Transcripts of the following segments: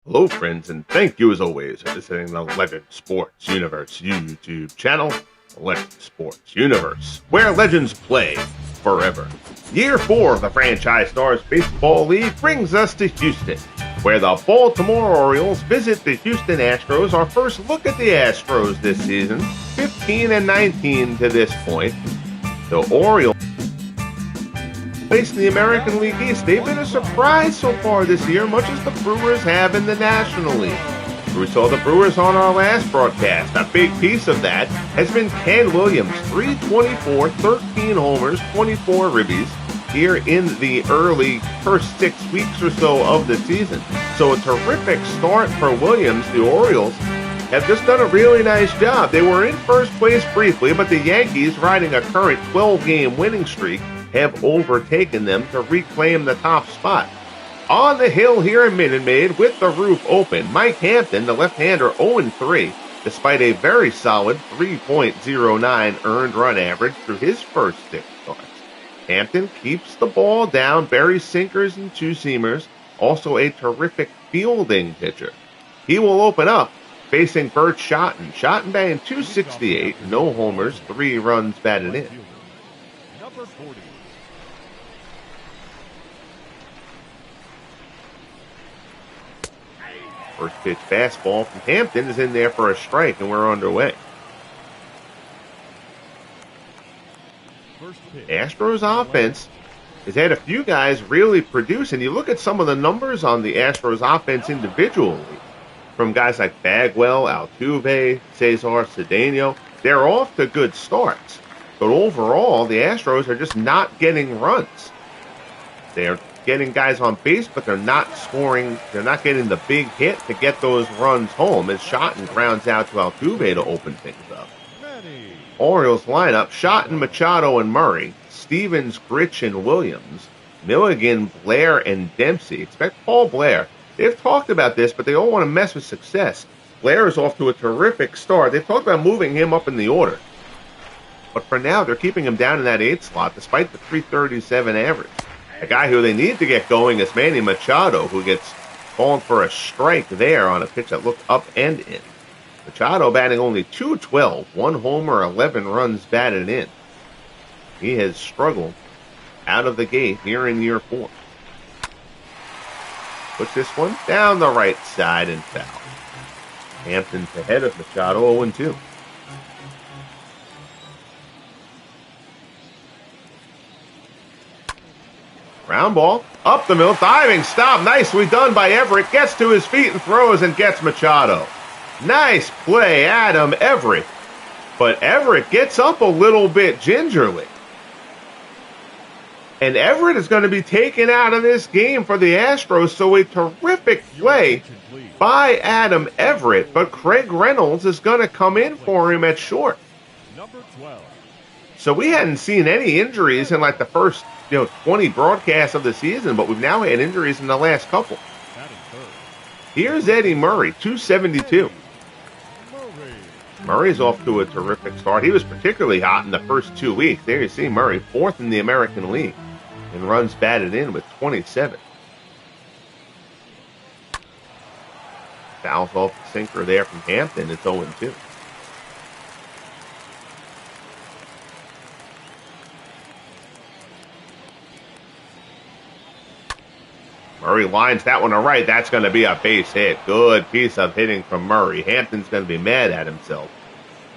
Hello, friends, and thank you as always for visiting the Legend Sports Universe YouTube channel, the Legend Sports Universe, where legends play forever. Year 4 of the Franchise Stars Baseball League brings us to Houston, where the Baltimore Orioles visit the Houston Astros. Our first look at the Astros this season, 15-19 to this point. The Orioles placed in the American League East. They've been a surprise so far this year, much as the Brewers have in the National League. We saw the Brewers on our last broadcast. A big piece of that has been Ken Williams, 324, 13 homers, 24 ribbies here in the early first 6 weeks or so of the season. So a terrific start for Williams. The Orioles have just done a really nice job. They were in first place briefly, but the Yankees, riding a current 12-game winning streak, have overtaken them to reclaim the top spot. On the hill here in Minute Maid, with the roof open, Mike Hampton, the left-hander, 0-3, despite a very solid 3.09 earned run average through his first 6 starts. Hampton keeps the ball down, buries sinkers and two-seamers, also a terrific fielding pitcher. He will open up, facing Bert Schotten. Schotten batting .268, no homers, 3 runs batted in. Number 40. First pitch fastball from Hampton is in there for a strike, and we're underway. Astros offense has had a few guys really produce, and you look at some of the numbers on the Astros offense individually, from guys like Bagwell, Altuve, Cesar, Cedeno, they're off to good starts. But overall, the Astros are just not getting runs. They're getting guys on base, but they're not scoring. They're not getting the big hit to get those runs home, as Schotten grounds out to Altuve to open things up. Orioles lineup: Schotten, Machado, and Murray, Stevens, Grich, and Williams, Milligan, Blair, and Dempsey. Expect Paul Blair. They've talked about this, but they all want to mess with success. Blair is off to a terrific start. They've talked about moving him up in the order. But for now, they're keeping him down in that 8th slot, despite the .337 average. A guy who they need to get going is Manny Machado, who gets called for a strike there on a pitch that looked up and in. Machado batting only .212, 1 homer, 11 runs batted in. He has struggled out of the gate here in year 4. Puts this one down the right side and foul. Hampton's ahead of Machado, 0-2. Ground ball, up the middle, diving stop, nicely done by Everett, gets to his feet and throws and gets Machado. Nice play, Adam Everett. But Everett gets up a little bit gingerly. And Everett is going to be taken out of this game for the Astros, so a terrific play by Adam Everett, but Craig Reynolds is going to come in for him at short. Number 12. So we hadn't seen any injuries in like the first 20 broadcasts of the season, but we've now had injuries in the last couple. Here's Eddie Murray, .272. Murray's off to a terrific start. He was particularly hot in the first 2 weeks. There you see Murray, 4th in the American League, and runs batted in with 27. Fouls off the sinker there from Hampton. It's 0-2. Murray lines that one to right. That's going to be a base hit. Good piece of hitting from Murray. Hampton's going to be mad at himself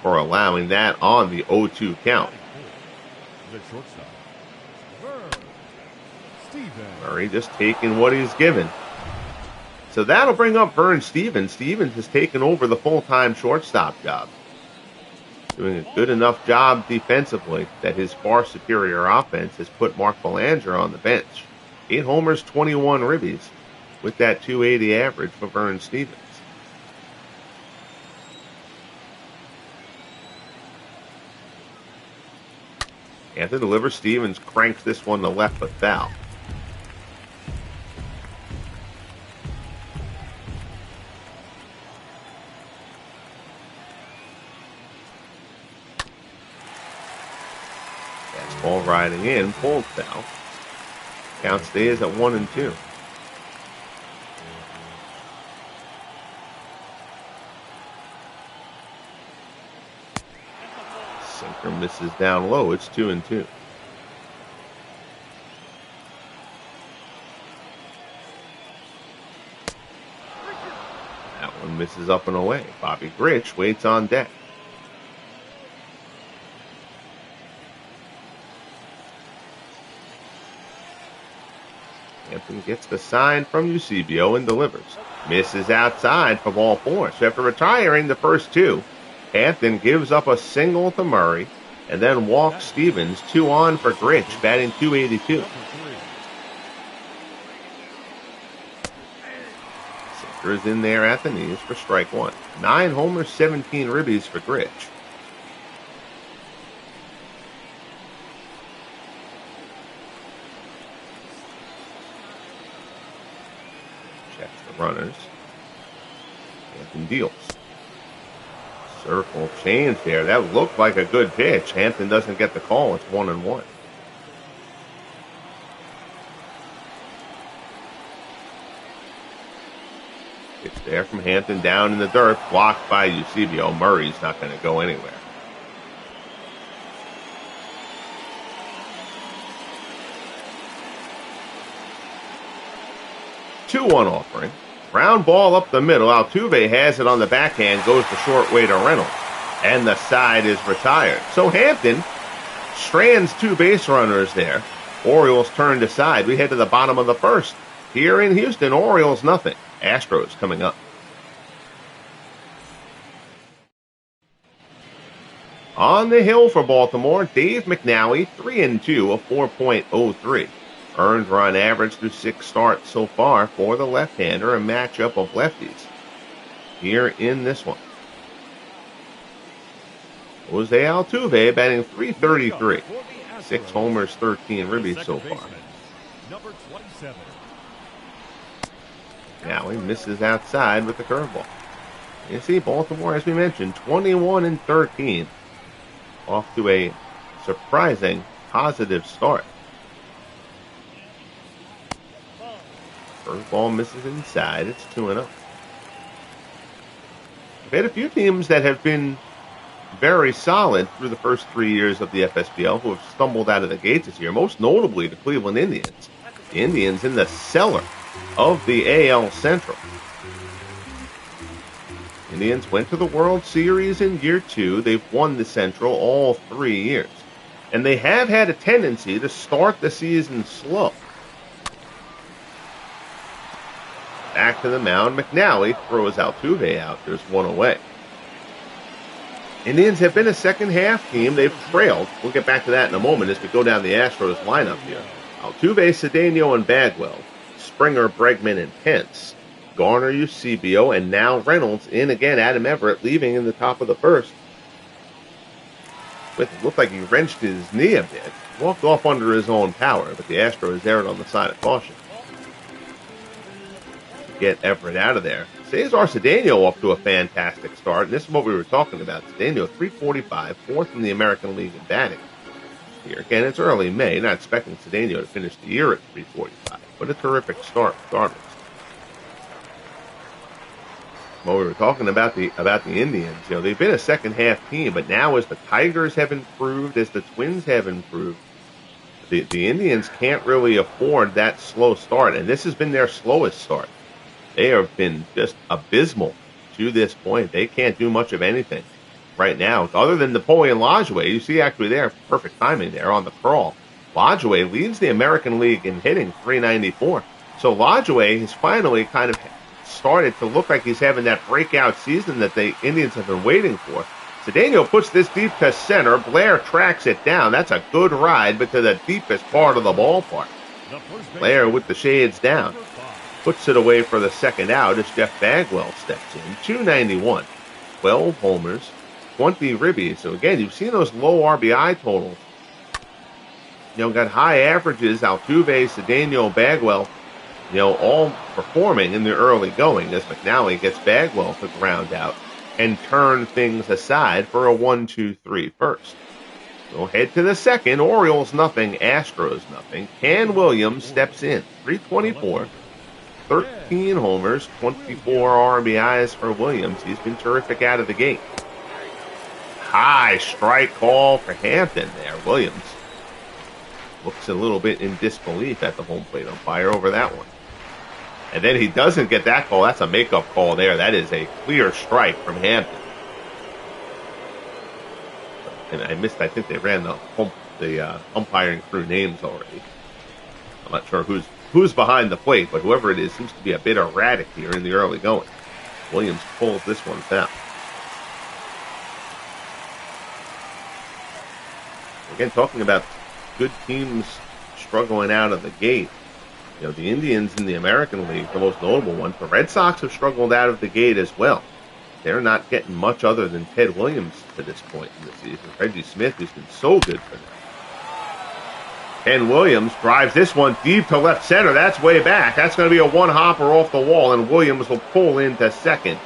for allowing that on the 0-2 count. Murray just taking what he's given. So that'll bring up Vern Stevens. Stevens has taken over the full-time shortstop job. Doing a good enough job defensively that his far superior offense has put Mark Belanger on the bench. 8 homers, 21 ribbies, with that .280 average for Vern Stevens. Hampton delivers. Stevens cranks this one to left, but foul. Fastball riding in, pulled foul. Count stays at 1-2. Sinker misses down low. It's 2-2. That one misses up and away. Bobby Grich waits on deck. Hampton gets the sign from Eusebio and delivers. Misses outside for ball 4. So after retiring the first two, Hampton gives up a single to Murray and then walks Stevens. 2 on for Grich, batting .282. Sinker's in there at the knees for strike 1. 9 homers, 17 ribbies for Grich. Runners. Hampton deals. Circle change there. That looked like a good pitch. Hampton doesn't get the call. It's 1-1. Pitch there from Hampton down in the dirt. Blocked by Eusebio. Murray's not going to go anywhere. Two-one offering. Ground ball up the middle. Altuve has it on the backhand. Goes the short way to Reynolds. And the side is retired. So Hampton strands 2 base runners there. Orioles turned aside. We head to the bottom of the first. Here in Houston, Orioles nothing. Astros coming up. On the hill for Baltimore, Dave McNally, 3-2, a 4.03. Earned run average through 6 starts so far for the left-hander, a matchup of lefties here in this one. Jose Altuve batting .333. 6 homers, 13 ribbies so far. Now he misses outside with the curveball. You see, Baltimore, as we mentioned, 21-13. Off to a surprising positive start. Curveball misses inside. It's 2-0. We've had a few teams that have been very solid through the first 3 years of the FSBL who have stumbled out of the gates this year, most notably the Cleveland Indians. The Indians in the cellar of the AL Central. Indians went to the World Series in year 2. They've won the Central all 3 years. And they have had a tendency to start the season slow. Back to the mound, McNally throws Altuve out. There's 1 away. Indians have been a second-half team. They've trailed. We'll get back to that in a moment as we go down the Astros lineup here. Altuve, Cedeno, and Bagwell. Springer, Bregman, and Pence. Garner, Eusebio, and now Reynolds in again. Adam Everett leaving in the top of the first. It looked like he wrenched his knee a bit. Walked off under his own power, but the Astros erred on the side of caution. Get Everett out of there. Cesar Cedeno off to a fantastic start, and this is what we were talking about. Cedeno, .345, 4th in the American League in batting. Here again, it's early May. Not expecting Cedeno to finish the year at .345, but a terrific start regardless. Well, we were talking about the Indians. You know, they've been a second-half team, but now as the Tigers have improved, as the Twins have improved, the Indians can't really afford that slow start, and this has been their slowest start. They have been just abysmal to this point. They can't do much of anything right now, other than Napoleon Lajoie. You see actually there, perfect timing there on the crawl. Lajoie leads the American League in hitting, .394. So Lajoie has finally kind of started to look like he's having that breakout season that the Indians have been waiting for. Cedeno puts this deep to center. Blair tracks it down. That's a good ride, but to the deepest part of the ballpark. Blair with the shades down. Puts it away for the second out as Jeff Bagwell steps in. .291. 12 homers, 20 ribbies. So again, you've seen those low RBI totals. You know, got high averages. Altuve, Cedeno, Bagwell, you know, all performing in the early going as McNally gets Bagwell to ground out and turn things aside for a 1-2-3 first. We'll head to the second. Orioles nothing, Astros nothing. Ken Williams steps in. .324. 13 homers, 24 RBIs for Williams. He's been terrific out of the gate. high strike call for Hampton there. Williams looks a little bit in disbelief at the home plate umpire over that one. And then he doesn't get that call. That's a makeup call there. That is a clear strike from Hampton. And I think they ran the umpiring crew names already. I'm not sure who's behind the plate, but whoever it is seems to be a bit erratic here in the early going. Williams pulls this one down. Again, talking about good teams struggling out of the gate. You know, the Indians in the American League, the most notable one. The Red Sox have struggled out of the gate as well. They're not getting much other than Ted Williams to this point in the season. Reggie Smith, who's been so good for them. Ken Williams drives this one deep to left center. That's way back. That's going to be a one-hopper off the wall, and Williams will pull into second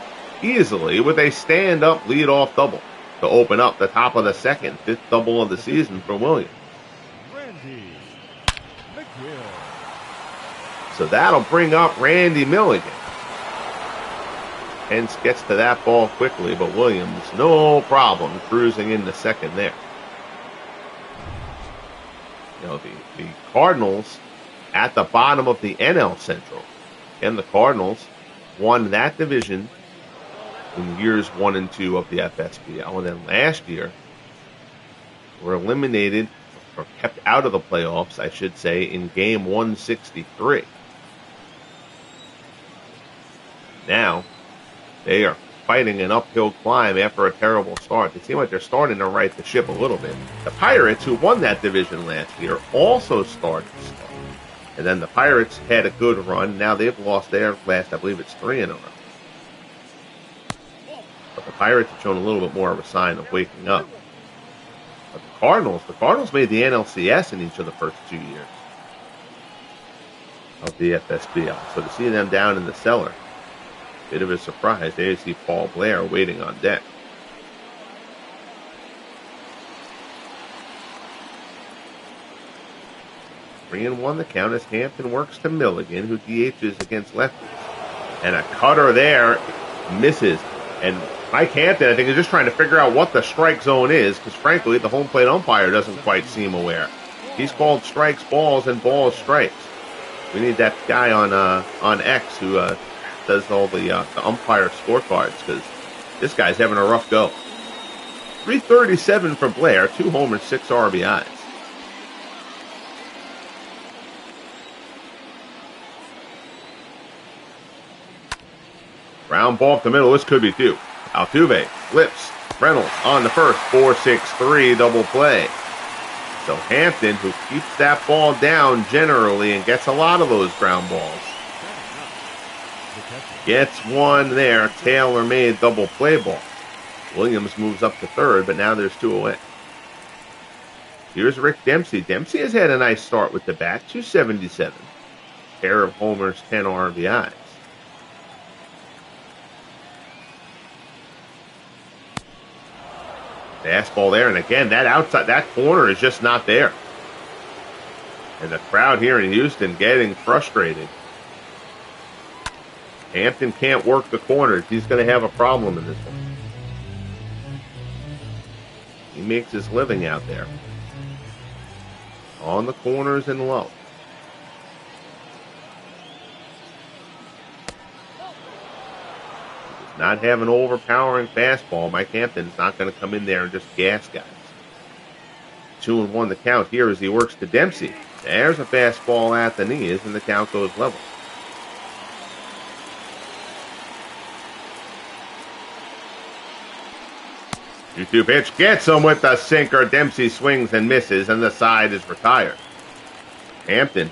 easily with a stand-up leadoff double to open up the top of the second, fifth double of the season for Williams. So that'll bring up Randy Milligan. Hence gets to that ball quickly, but Williams, no problem, cruising into second there. You know, the Cardinals at the bottom of the NL Central. And the Cardinals won that division in years 1 and 2 of the FSBL. And then last year were eliminated, or kept out of the playoffs, I should say, in game 163. Now, they are fighting an uphill climb after a terrible start. They seem like they're starting to right the ship a little bit. The Pirates, who won that division last year, also started slow. And then the Pirates had a good run. Now they've lost their last, I believe it's 3 in a row. But the Pirates have shown a little bit more of a sign of waking up. But the Cardinals made the NLCS in each of the first 2 years of the FSBL. So to see them down in the cellar, bit of a surprise. There you see Paul Blair waiting on deck. Three and one the count as Hampton works to Milligan, who DHs against lefties. And a cutter there misses. And Mike Hampton, I think, is just trying to figure out what the strike zone is, because frankly, the home plate umpire doesn't quite seem aware. He's called strikes balls and balls strikes. We need that guy on X who does all the umpire scorecards, because this guy's having a rough go. 337 for Blair, 2 homers, 6 RBIs. Ground ball up the middle, this could be 2. Altuve flips, Reynolds on the first, 4-6-3 double play. So Hampton, who keeps that ball down generally and gets a lot of those ground balls, gets one there, tailor-made double play ball. Williams moves up to third, but now there's 2 away. Here's Rick Dempsey. Dempsey has had a nice start with the bat, 277. Pair of homers, 10 RBIs. Fastball there, and again, that outside, that corner is just not there. And the crowd here in Houston getting frustrated. Hampton can't work the corners. He's going to have a problem in this one. He makes his living out there. On the corners and low. He does not have an overpowering fastball. Mike Hampton's not going to come in there and just gas guys. 2-1 the count here as he works to Dempsey. There's a fastball at the knees, and the count goes level. 2-2 pitch gets him with the sinker. Dempsey swings and misses, and the side is retired. Hampton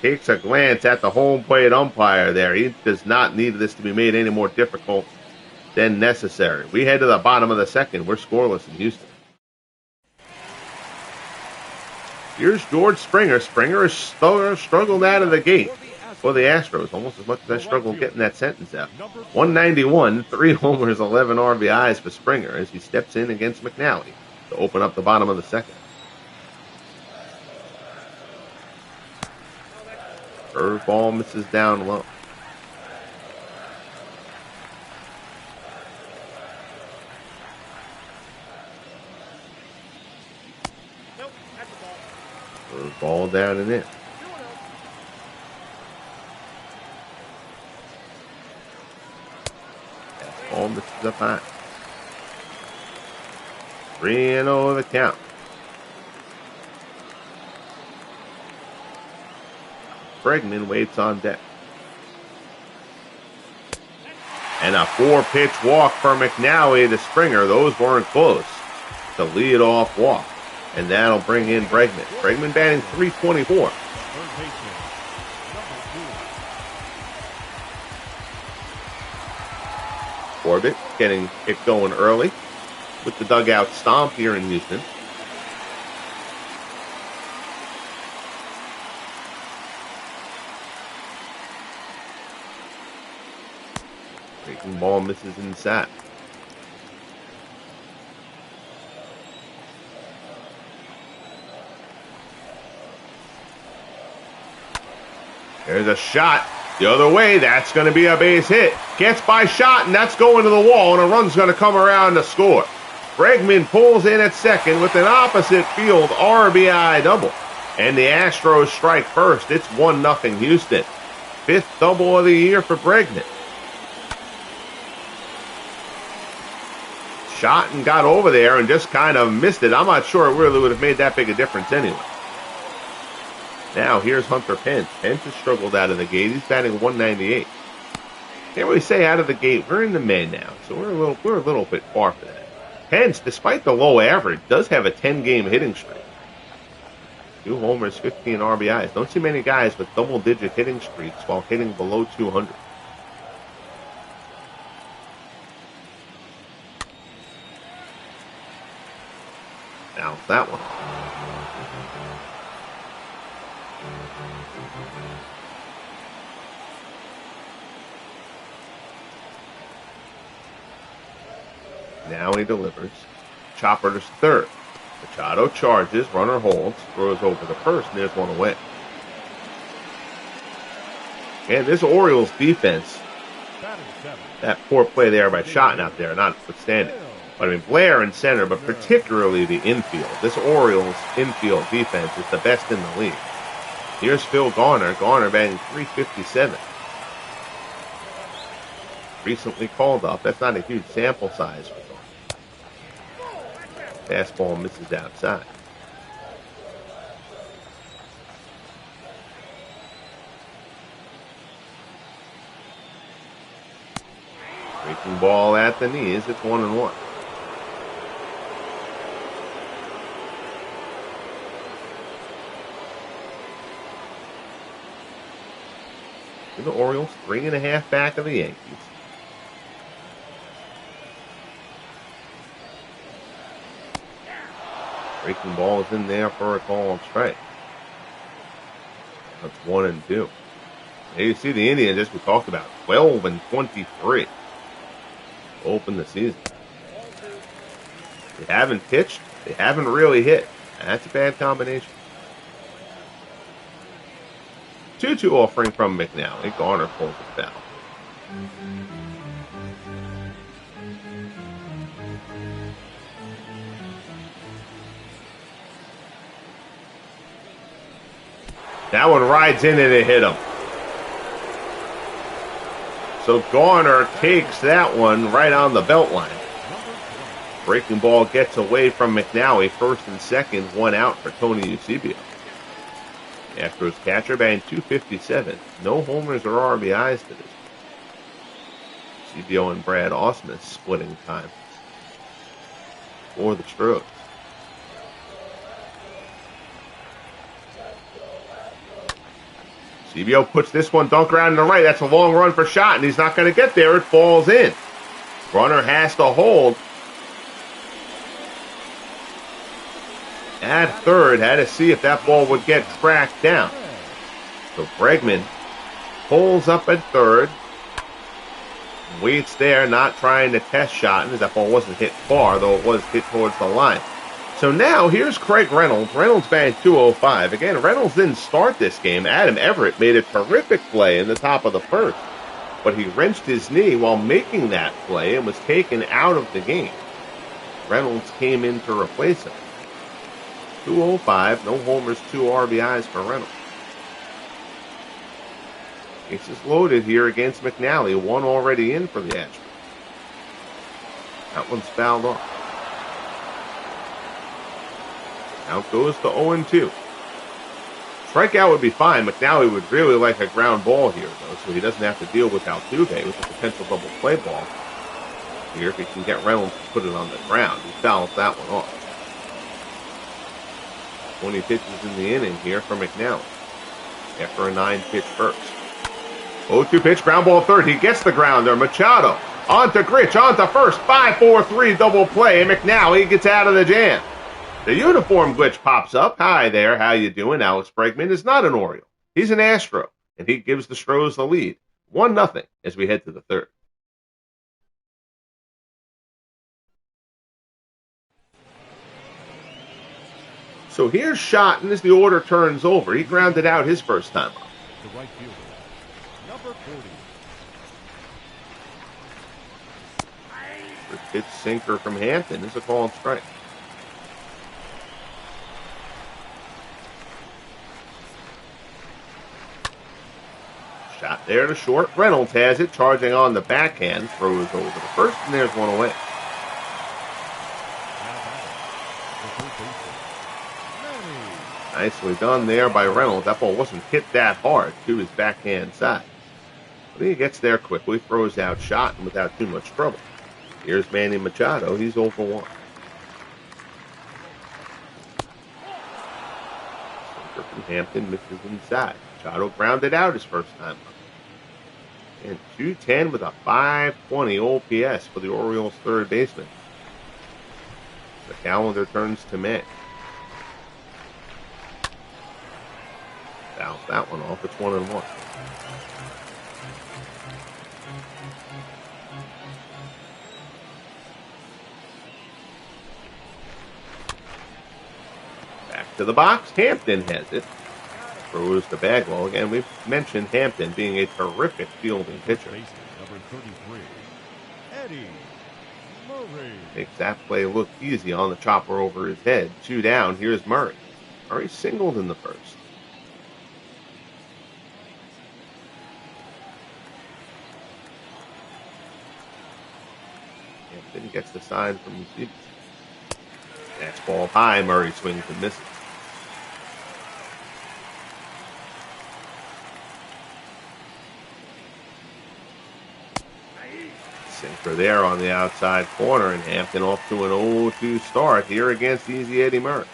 takes a glance at the home plate umpire there. He does not need this to be made any more difficult than necessary. We head to the bottom of the second. We're scoreless in Houston. Here's George Springer. Springer has struggled out of the gate for the Astros, almost as much as I struggled getting that sentence out. 191, 3 homers, 11 RBIs for Springer as he steps in against McNally to open up the bottom of the second. Curveball misses down low. Throws ball down and in. Ball misses up high. 3-0 the count. Bregman waits on deck. And a 4-pitch walk for McNally to Springer. Those weren't close. The lead-off walk. And that'll bring in Bregman. Bregman batting .324. Corbett getting it going early with the dugout stomp here in Houston. Breaking ball misses inside. There's a shot the other way. That's going to be a base hit. Gets by shot, and that's going to the wall, and a run's going to come around to score. Bregman pulls in at second with an opposite field RBI double. And the Astros strike first. It's 1-0 Houston. 5th double of the year for Bregman. Shot and got over there and just kind of missed it. I'm not sure it really would have made that big a difference anyway. Now here's Hunter Pence. Pence has struggled out of the gate. He's batting .198. Can't really say out of the gate. We're in the May now, so we're a little bit far for that. Pence, despite the low average, does have a 10-game hitting streak. 2 homers, 15 RBIs. Don't see many guys with double-digit hitting streaks while hitting below 200. Now that one. Now he delivers. Chopper to third. Machado charges, runner holds, throws over the first, and there's one away. And this Orioles defense, that poor play there by Shotton out there, notwithstanding. But I mean, Blair in center, but particularly the infield. This Orioles infield defense is the best in the league. Here's Phil Garner. Garner batting .357. Recently called up. That's not a huge sample size for Garner. Fastball misses outside. Breaking ball at the knees. It's 1-1. The Orioles 3.5 back of the Yankees. Breaking ball is in there for a called strike. That's 1-2. There you see the Indians, as we talked about, 12-23. Open the season. They haven't pitched. They haven't really hit. That's a bad combination. 2-2 offering from McNally. Garner pulls it down. That one rides in and it hit him. So Garner takes that one right on the belt line. Breaking ball gets away from McNally. First and second, 1 out for Tony Eusebio. Astros catcher batting .257. No homers or RBIs to this. Eusebio and Brad Ausmus splitting time for the Astros. Eusebio puts this one dunk around to the right. That's a long run for Shot, and he's not going to get there. It falls in. Runner has to hold. At third, had to see if that ball would get tracked down. So Bregman pulls up at third. Waits there, not trying to test Shot, as that ball wasn't hit far, though it was hit towards the line. So now, here's Craig Reynolds. Reynolds batting .205. Again, Reynolds didn't start this game. Adam Everett made a terrific play in the top of the first. But he wrenched his knee while making that play and was taken out of the game. Reynolds came in to replace him. 205, no homers, 2 RBIs for Reynolds. Bases loaded here against McNally. One already in for the Astros. That one's fouled off. Out goes to 0-2. Strikeout would be fine. McNally would really like a ground ball here, though, so he doesn't have to deal with Altuve with a potential double play ball. Here, if he can get Reynolds to put it on the ground, he fouls that one off. 20 pitches in the inning here for McNally after a 9-pitch first. 0-2 pitch, ground ball third. He gets the grounder. Machado on to Grich, on to first. 5-4-3 double play. McNally gets out of the jam. The uniform glitch pops up. Hi there, how you doing? Alex Bregman is not an Oriole. He's an Astro, and he gives the Stros the lead. 1-0 as we head to the third. So here's Shotton as the order turns over. He grounded out his first time up. The right fielder, number 40. First pitch sinker from Hampton is a called strike. Shot there to short. Reynolds has it, charging on the backhand, throws over the first, and there's one away. Nicely done there by Reynolds. That ball wasn't hit that hard to his backhand side. But he gets there quickly, throws out Shotton without too much trouble. Here's Manny Machado. He's 0 for 1. Sinker from Hampton misses inside. Machado grounded out his first time up. And 210 with a 520 OPS for the Orioles' third baseman. The calendar turns to May. Fouls that one off. It's 1-1. Back to the box. Hampton has it. Throws to Bagwell. Again, we've mentioned Hampton being a terrific fielding pitcher. Number 33, Eddie Murray. Makes that play look easy on the chopper over his head. 2 down. Here's Murray. Murray singled in the first. Hampton gets the sign from the seat. Fastball high. Murray swings and misses. Sinker there on the outside corner, and Hampton off to an 0-2 start here against easy Eddie Murray.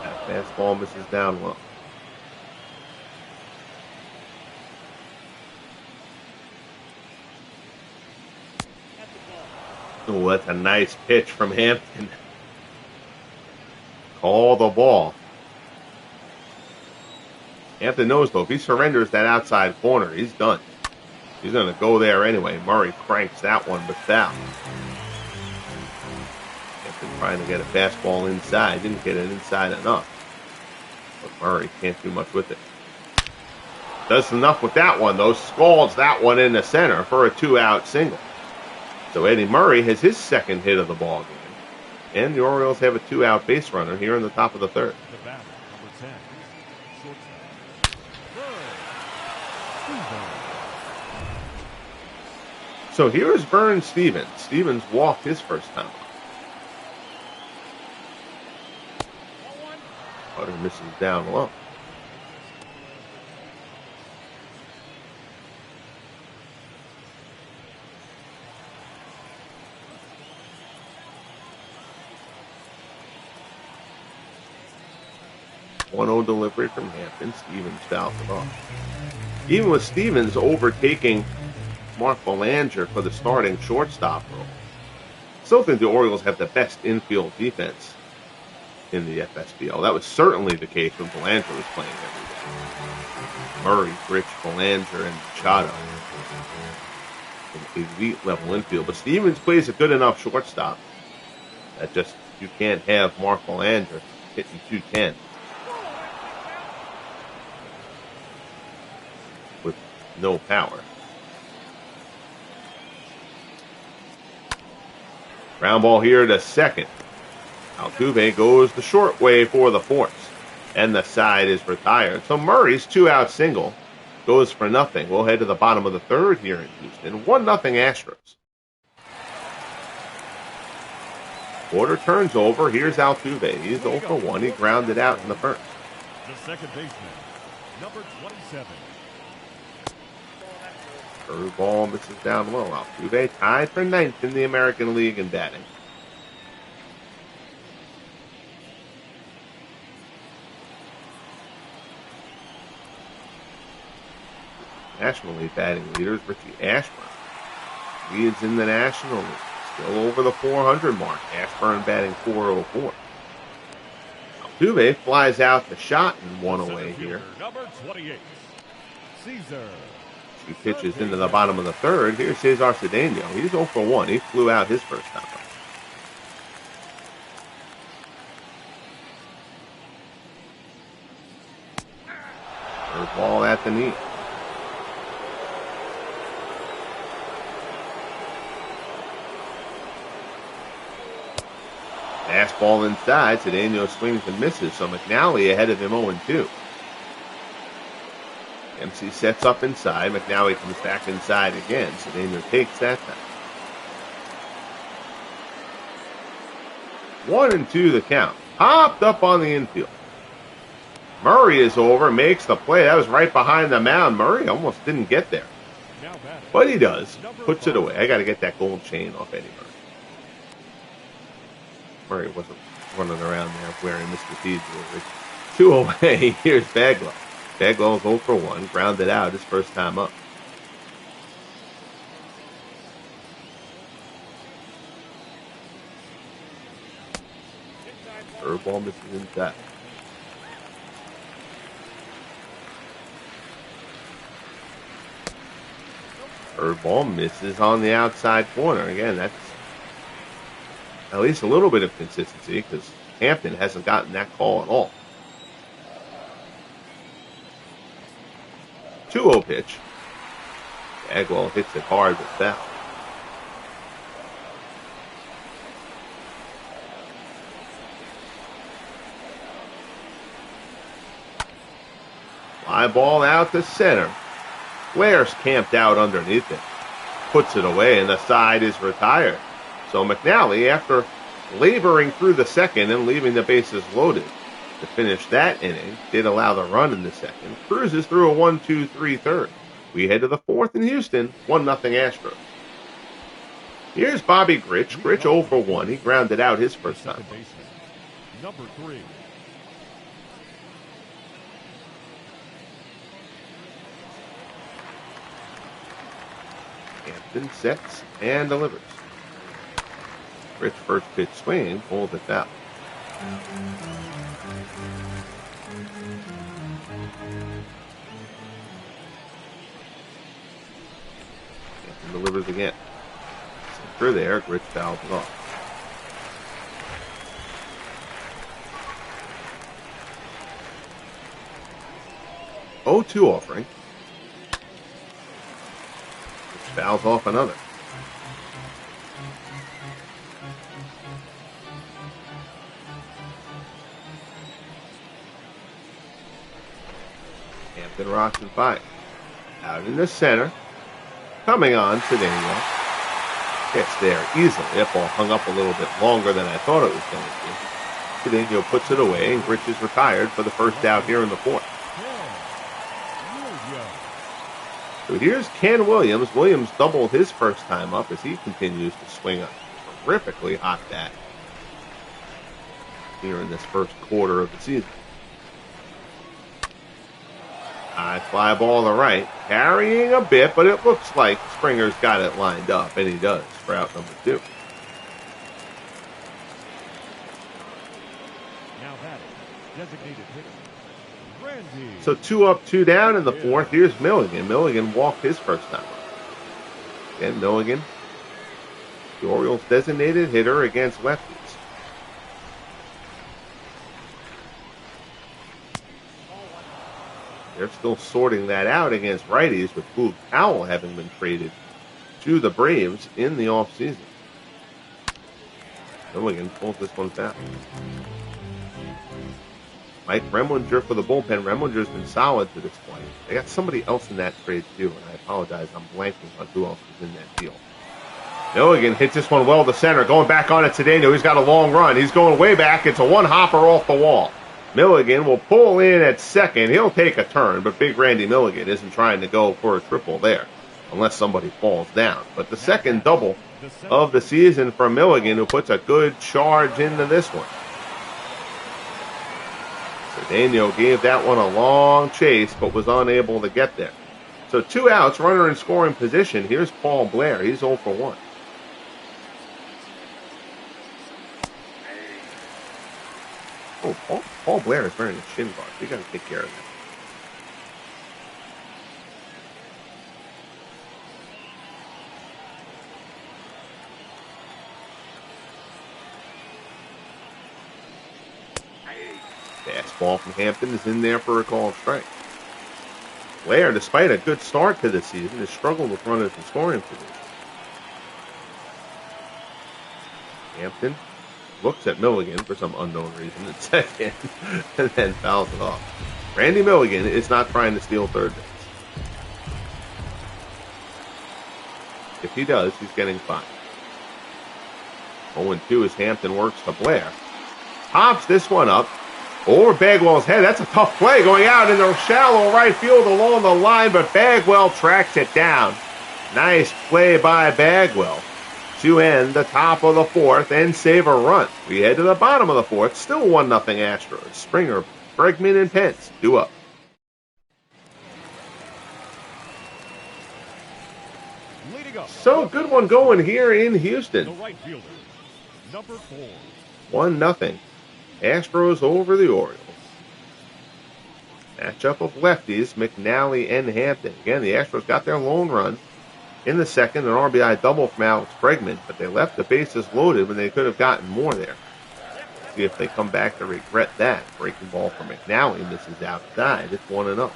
That fastball misses down low. Oh, that's a nice pitch from Hampton. Call the ball. Hampton knows, though, if he surrenders that outside corner, he's done. He's going to go there anyway. Murray cranks that one, but foul. Hampton trying to get a fastball inside. Didn't get it inside enough. But Murray can't do much with it. Does enough with that one, though. Scalds that one in the center for a 2-out single. So Eddie Murray has his second hit of the ball game. And the Orioles have a 2-out base runner here in the top of the third. The batter, number 10, shortstop. So here is Vern Stevens. Stevens walked his first time. Butter misses down low. One-0 delivery from Hampton. Stevens fouls it off. Even with Stevens overtaking Mark Belanger for the starting shortstop role, still think the Orioles have the best infield defense in the FSBL. That was certainly the case when Belanger was playing every day. Murray, Grich, Belanger, and Machado. An elite level infield. But Stevens plays a good enough shortstop that just you can't have Mark Belanger hitting 210 with no power. Ground ball here to second. Altuve goes the short way for the fourth, and the side is retired. So Murray's 2-out single goes for nothing. We'll head to the bottom of the third here in Houston. 1-0 Astros. Quarter turns over. Here's Altuve. He's 0 for 1. He grounded out in the first. The second baseman, number 27. Curveball misses down low. Altuve tied for ninth in the American League in batting. National League batting leaders, Richie Ashburn leads in the National League. Still over the 400 mark. Ashburn batting .404. Altuve flies out the shot and one away here. Number 28, Caesar. 2 pitches into the bottom of the third. Here's Cesar Cedeno. He's 0 for 1. He flew out his first time up. Third ball at the knee. Fastball inside. Cedeno swings and misses, so McNally ahead of him 0-2. MC sets up inside. McNally comes back inside again. Cedeno takes that time. 1-2 the count. Popped up on the infield. Murray is over, makes the play. That was right behind the mound. Murray almost didn't get there. But he does. Puts it away. I got to get that gold chain off Eddie Murray. Murray wasn't running around there wearing Mr. T's jewelry. 2 away. Here's Bagwell. Bagwell's 0 for 1. Grounded out his first time up. Curveball misses inside. Curveball misses on the outside corner. Again, that's at least a little bit of consistency because Hampton hasn't gotten that call at all. 2-0 pitch. Bagwell hits it hard but foul. Fly ball out to center. Blair's camped out underneath it. Puts it away and the side is retired. So McNally, after laboring through the second and leaving the bases loaded to finish that inning, did allow the run in the second, cruises through a 1-2-3 third. We head to the fourth in Houston, 1-0 Astros. Here's Bobby Grich. Grich 0 for 1. He grounded out his first time. Number 3. Hampton sets and delivers. Grich first pitch swing, holds it down. Hampton delivers again. Center there, Grich fouls it off. Oh, 2 offering. Grich fouls off another. Hampton rocks and fires. Out in the center. Coming on, Cedeno. Gets there easily. That ball hung up a little bit longer than I thought it was going to be. Cedeno puts it away, and Grich is retired for the first out here in the fourth. So here's Ken Williams. Williams doubled his first time up as he continues to swing a terrifically hot bat here in this first quarter of the season. High fly ball to right. Carrying a bit, but it looks like Springer's got it lined up, and he does for out number 2. Now batting, designated hitter, Randy. So 2 up, 2 down in the fourth. Here's Milligan. Milligan walked his first time up. Again, Milligan, the Orioles' designated hitter against lefties. They're still sorting that out against righties with Boog Powell having been traded to the Braves in the offseason. Milligan pulls this one down. Mike Remlinger for the bullpen. Remlinger's been solid to this point. They got somebody else in that trade too, and I apologize, I'm blanking on who else was in that deal. Milligan hits this one well to center. Going back on it to Daniel. He's got a long run. He's going way back. It's a one-hopper off the wall. Milligan will pull in at second. He'll take a turn, but big Randy Milligan isn't trying to go for a triple there unless somebody falls down. But the second double of the season for Milligan, who puts a good charge into this one. So Daniel gave that one a long chase, but was unable to get there. So 2 outs, runner in scoring position. Here's Paul Blair. He's 0 for 1. Oh, Paul Blair is wearing a shin guard. We got to take care of that. Fastball from Hampton is in there for a called strike. Blair, despite a good start to the season, has struggled with runners in scoring position. Hampton looks at Milligan for some unknown reason at second and then fouls it off. Randy Milligan is not trying to steal third base. If he does, he's getting fined. 0-2 as Hampton works to Blair. Pops this one up over Bagwell's head. That's a tough play going out in the shallow right field along the line, but Bagwell tracks it down. Nice play by Bagwell to end the top of the fourth and save a run. We head to the bottom of the fourth. Still 1-0 Astros. Springer, Bregman, and Pence due up. So good one going here in Houston. The right fielder, number 4. 1-0. Astros over the Orioles. Matchup of lefties, McNally and Hampton. Again, the Astros got their lone run in the second, an RBI double from Alex Bregman, but they left the bases loaded when they could have gotten more there. See if they come back to regret that. Breaking ball for McNally misses outside. It's 1-0.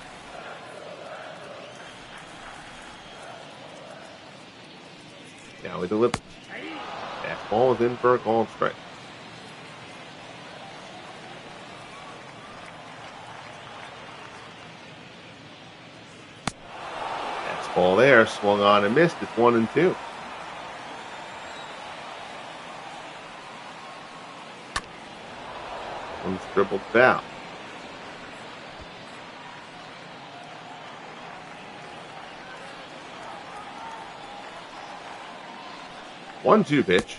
Now he delivers. Fastball is in for a called strike. Ball there, swung on and missed. It's 1-2. One's dribbled foul. One-two pitch.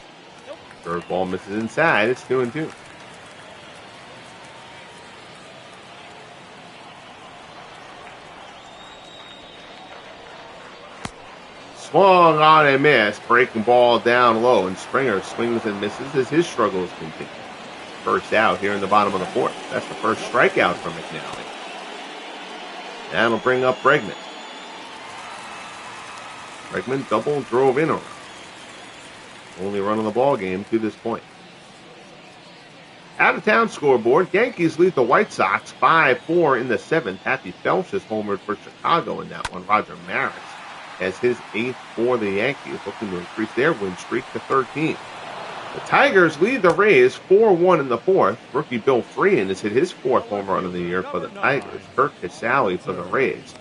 Third ball misses inside. It's 2-2. Swung on and missed. Breaking ball down low, and Springer swings and misses as his struggles continue. First out here in the bottom of the fourth. That's the first strikeout for McNally. That'll bring up Bregman. Bregman double drove in a run. Only run on the ball game to this point. Out of town scoreboard. Yankees lead the White Sox 5-4 in the seventh. Happy Felsch has homered for Chicago in that one. Roger Maris has his 8th for the Yankees, looking to increase their win streak to 13. The Tigers lead the Rays 4-1 in the fourth. Rookie Bill Freehan has hit his 4th home run of the year for the Tigers. Kirk Casale for the Rays.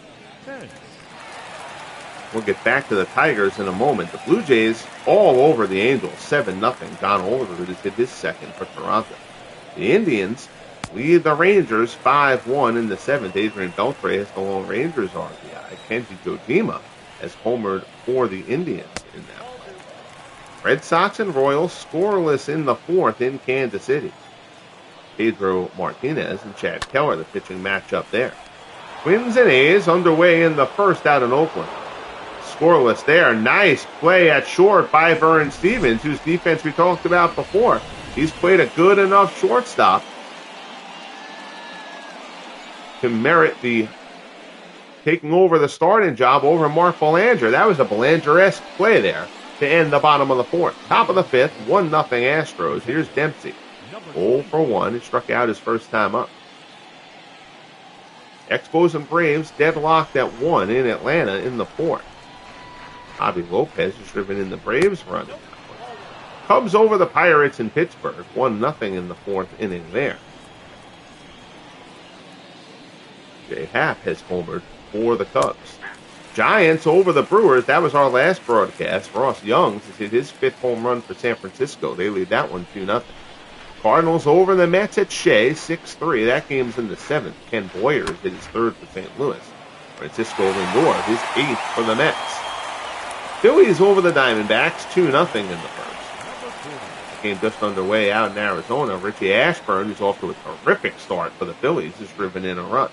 We'll get back to the Tigers in a moment. The Blue Jays all over the Angels, 7-0. John Oliver has hit his 2nd for Toronto. The Indians lead the Rangers 5-1 in the 7th. Adrian Beltre has the Lone Rangers RBI. Kenji Jojima has homered for the Indians in that one. Red Sox and Royals scoreless in the 4th in Kansas City. Pedro Martinez and Chad Keller, the pitching matchup there. Twins and A's underway in the 1st out in Oakland. Scoreless there. Nice play at short by Vern Stevens, whose defense we talked about before. He's played a good enough shortstop to merit the taking over the starting job over Mark Belanger. That was a Belanger-esque play there to end the bottom of the 4th. Top of the 5th, 1-0 Astros. Here's Dempsey. 0 for 1. He struck out his first time up. Expos and Braves deadlocked at 1 in Atlanta in the 4th. Javi Lopez is driven in the Braves run. Cubs over the Pirates in Pittsburgh. 1-0 in the 4th inning there. Jay Happ has homered for the Cubs. Giants over the Brewers. That was our last broadcast. Ross Youngs has hit his 5th home run for San Francisco. They lead that one 2-0. Cardinals over the Mets at Shea, 6-3. That game's in the 7th. Ken Boyers hit his 3rd for St. Louis. Francisco Lindor, his 8th for the Mets. Phillies over the Diamondbacks, 2-0 in the 1st. Game just underway out in Arizona. Richie Ashburn, who's off to a terrific start for the Phillies, has driven in a run.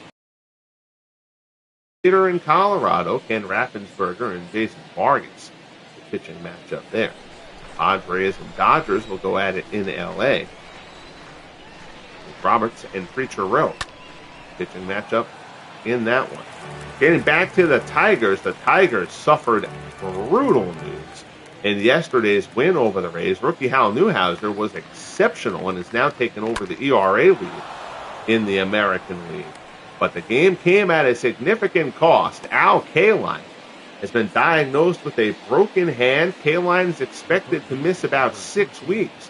Later in Colorado, Ken Raffensperger and Jason Vargas, the pitching matchup there. Padres and Dodgers will go at it in L.A. Roberts and Preacher Row, pitching matchup in that one. Getting back to the Tigers suffered brutal news in yesterday's win over the Rays. Rookie Hal Newhouser was exceptional and has now taken over the ERA lead in the American League. But the game came at a significant cost. Al Kaline has been diagnosed with a broken hand. Kaline is expected to miss about 6 weeks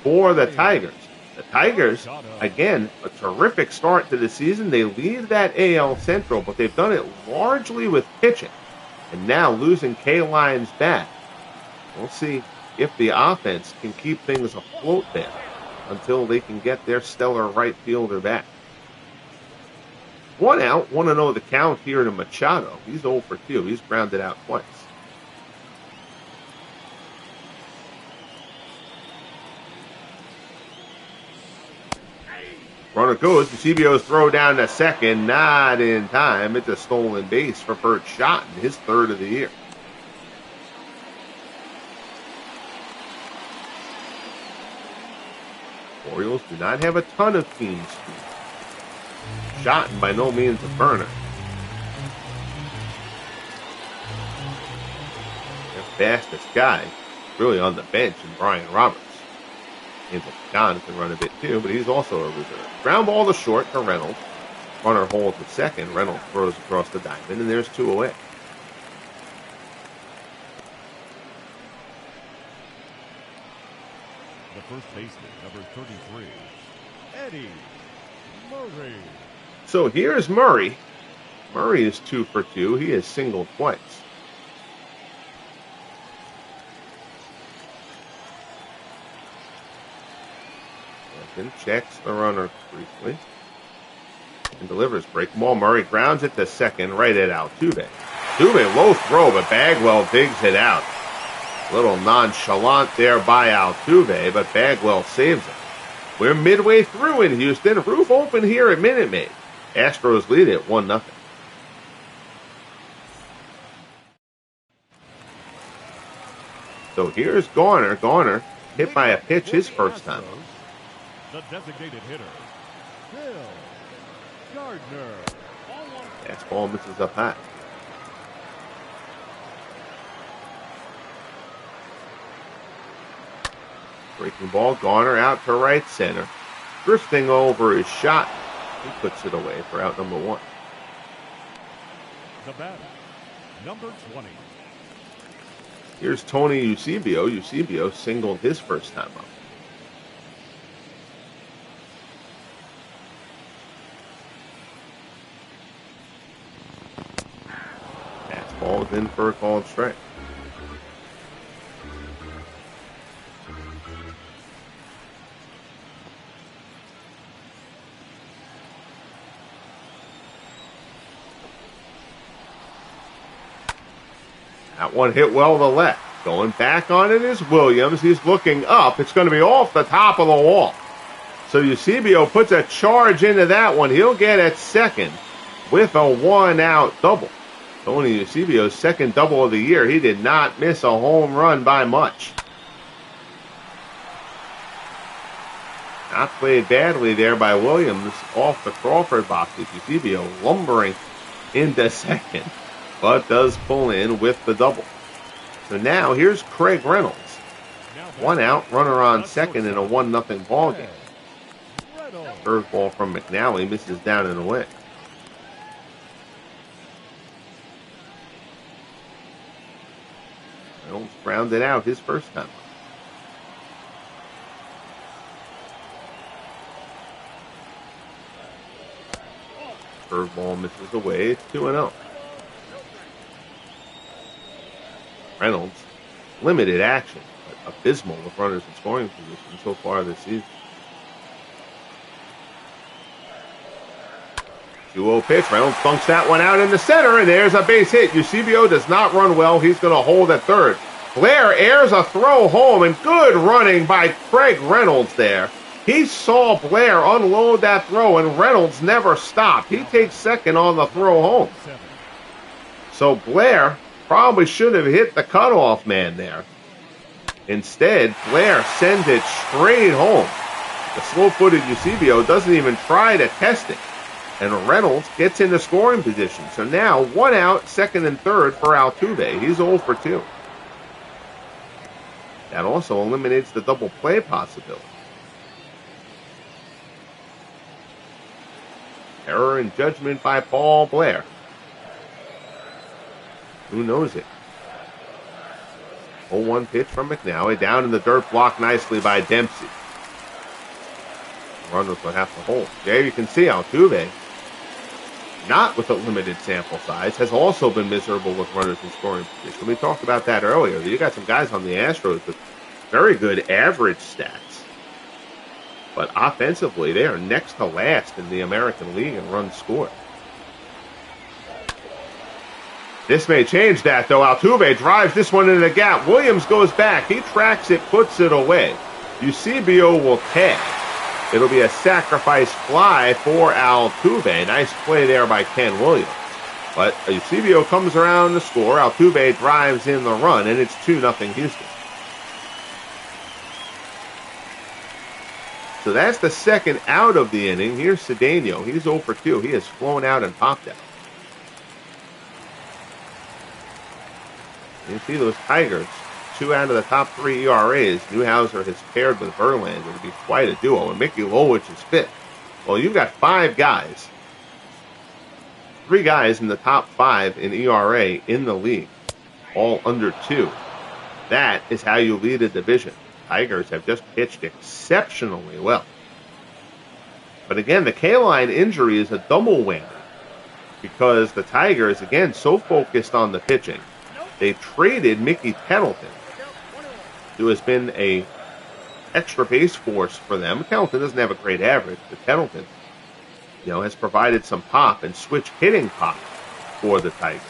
for the Tigers. The Tigers, again, a terrific start to the season. They lead that AL Central, but they've done it largely with pitching. And now losing Kaline's bat. We'll see if the offense can keep things afloat there until they can get their stellar right fielder back. 1 out, 1-0 the count here to Machado. He's 0 for 2. He's grounded out twice. Runner goes. Eusebio's throw down to second. Not in time. It's a stolen base for Bert Schotten, his 3rd of the year. Orioles do not have a ton of team speed. Schotten by no means a burner. Their fastest guy, really on the bench, is Brian Roberts. Angel John can run a bit too, but he's also a reserve. Ground ball to short to Reynolds. Runner holds to second. Reynolds throws across the diamond, and there's 2 away. The first baseman, number 33, Eddie Murray. So here's Murray. Murray is 2 for 2. He has singled twice. Then checks the runner briefly and delivers. Break ball. Murray grounds it to second, right at Altuve. Altuve, low throw, but Bagwell digs it out. A little nonchalant there by Altuve, but Bagwell saves it. We're midway through in Houston. Roof open here at Minute Maid. Astros lead it 1-0. So here's Garner. Garner hit by a pitch his first time. The designated hitter, Bill Gardner. Fastball misses up high. Breaking ball. Garner out to right center. Drifting over his shot. He puts it away for out number 1. The batter, number 20. Here's Tony Eusebio. Eusebio singled his first time up. Fastball is in for a called strike. That one hit well to left. Going back on it is Williams. He's looking up. It's going to be off the top of the wall. So Eusebio puts a charge into that one. He'll get at second with a 1-out double. Tony Eusebio's second double of the year. He did not miss a home run by much. Not played badly there by Williams off the Crawford boxes. Eusebio lumbering into second, but does pull in with the double. So now here's Craig Reynolds. 1 out, runner on second in a 1-0 ball game. Curveball from McNally misses down and away. Reynolds grounded out his first time. Curveball misses away. It's 2-0. Reynolds, limited action, but abysmal with runners in scoring position so far this season. 2-0 pitch. Reynolds bunks that one out in the center, and there's a base hit. Eusebio does not run well. He's going to hold at third. Blair airs a throw home, and good running by Craig Reynolds there. He saw Blair unload that throw, and Reynolds never stopped. He takes second on the throw home. So Blair probably should have hit the cutoff man there. Instead, Blair sends it straight home. The slow-footed Eusebio doesn't even try to test it. And Reynolds gets into scoring position. So now, 1 out, second and third for Altuve. He's 0 for 2. That also eliminates the double play possibility. Error in judgment by Paul Blair. Who knows it? 0-1 pitch from McNally. Down in the dirt, blocked nicely by Dempsey. Runners will have to hold. There you can see Altuve, not with a limited sample size, has also been miserable with runners in scoring position. We talked about that earlier. You got some guys on the Astros with very good average stats. But offensively, they are next to last in the American League in runs scored. This may change that, though. Altuve drives this one into the gap. Williams goes back. He tracks it, puts it away. Eusebio will tag. It'll be a sacrifice fly for Altuve. Nice play there by Ken Williams. But Eusebio comes around to score. Altuve drives in the run, and it's 2-0 Houston. So that's the second out of the inning. Here's Cedeno. He's 0 for 2. He has flown out and popped out. You see those Tigers, 2 out of the top 3 ERAs. Newhouser has paired with Verlander. It'll be quite a duo. And Mickey Lowich is 5th. Well, you've got 5 guys. 3 guys in the top 5 in ERA in the league. All under 2. That is how you lead a division. Tigers have just pitched exceptionally well. But again, the K-line injury is a double whammy. Because the Tigers, again, so focused on the pitching. They traded Mickey Pendleton, who has been a extra base force for them. Pendleton doesn't have a great average, but Pendleton, has provided some pop and switch hitting pop for the Tigers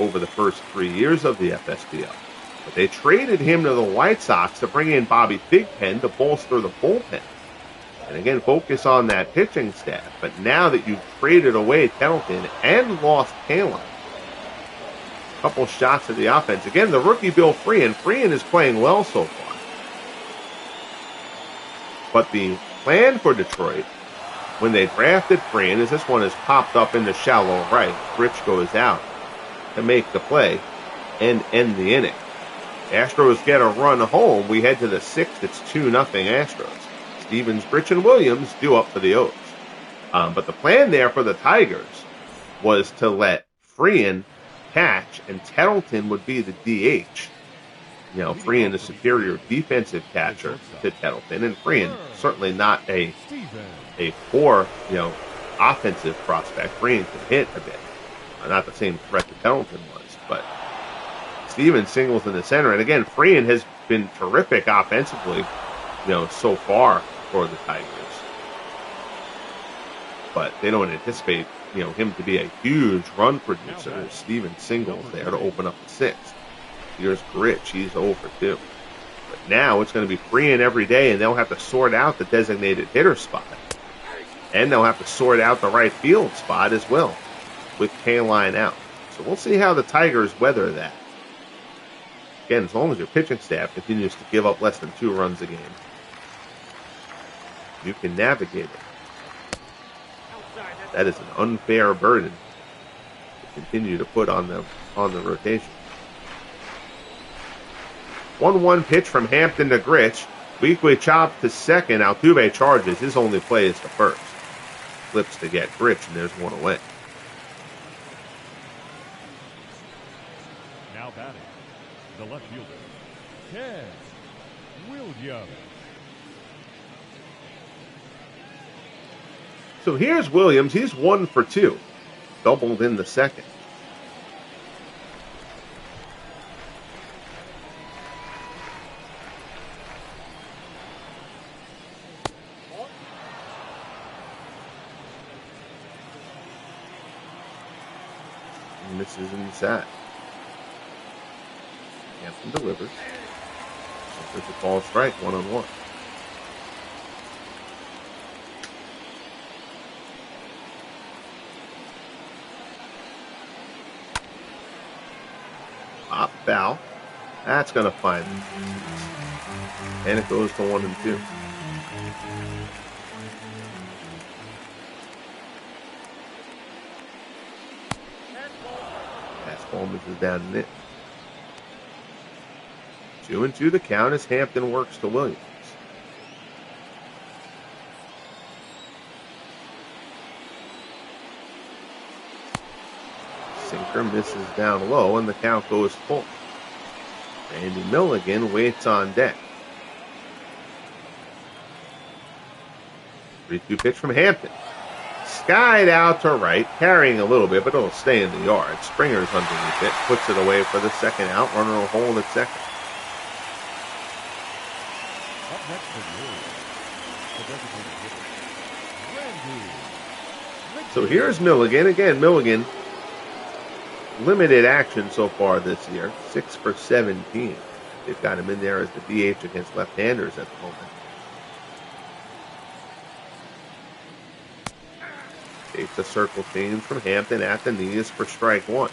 over the first 3 years of the FSBL. But they traded him to the White Sox to bring in Bobby Thigpen to bolster the bullpen. And again, focus on that pitching staff. But now that you've traded away Pendleton and lost Kalen, couple shots at the offense. Again, the rookie Bill Freehan. Freehan is playing well so far. But the plan for Detroit, when they drafted Freehan, is this one has popped up in the shallow right. Rich goes out to make the play and end the inning. Astros get a run home. We head to the 6th. It's 2-0 Astros. Stevens, Rich, and Williams due up for the O's. But the plan there for the Tigers was to let Freehan catch, and Pendleton would be the DH. Freehan, the superior defensive catcher to Pendleton, and Freehan certainly not a poor, offensive prospect. Freehan can hit a bit. Not the same threat that Pendleton was, but Stevens singles in the center. And again, Freehan has been terrific offensively, so far for the Tigers. But they don't anticipate him to be a huge run producer. Stevens singles there to open up the 6th. Here's Rich. He's 0 for 2. But now it's going to be Freehan every day, and they'll have to sort out the designated hitter spot. And they'll have to sort out the right field spot as well with K-line out. So we'll see how the Tigers weather that. Again, as long as your pitching staff continues to give up less than 2 runs a game, you can navigate it. That is an unfair burden to continue to put on the rotation. 1-1 pitch from Hampton to Grich. Weekly chop to second. Altuve charges. His only play is to first. Flips to get Grich, and there's one away. Now batting, the left fielder, Ken Williams. So here's Williams. He's 1 for 2. Doubled in the second. And misses inside. Hampton delivers. There's a ball strike, 1-1. Pop foul. That's going to find him. And it goes to 1-2. Fastball misses down in it. 2-2 the count as Hampton works to Williams. Sinker misses down low, and the count goes full. Randy Milligan waits on deck. 3-2 pitch from Hampton. Skied out to right, carrying a little bit, but it'll stay in the yard. Springer's underneath it, puts it away for the second out. Runner will hold at second. Up next for the Orioles, the designated hitter, Randy. So here's Milligan. Again, Milligan, limited action so far this year. 6 for 17. They've got him in there as the DH against left-handers at the moment. Takes a circle change from Hampton at the knees for strike 1.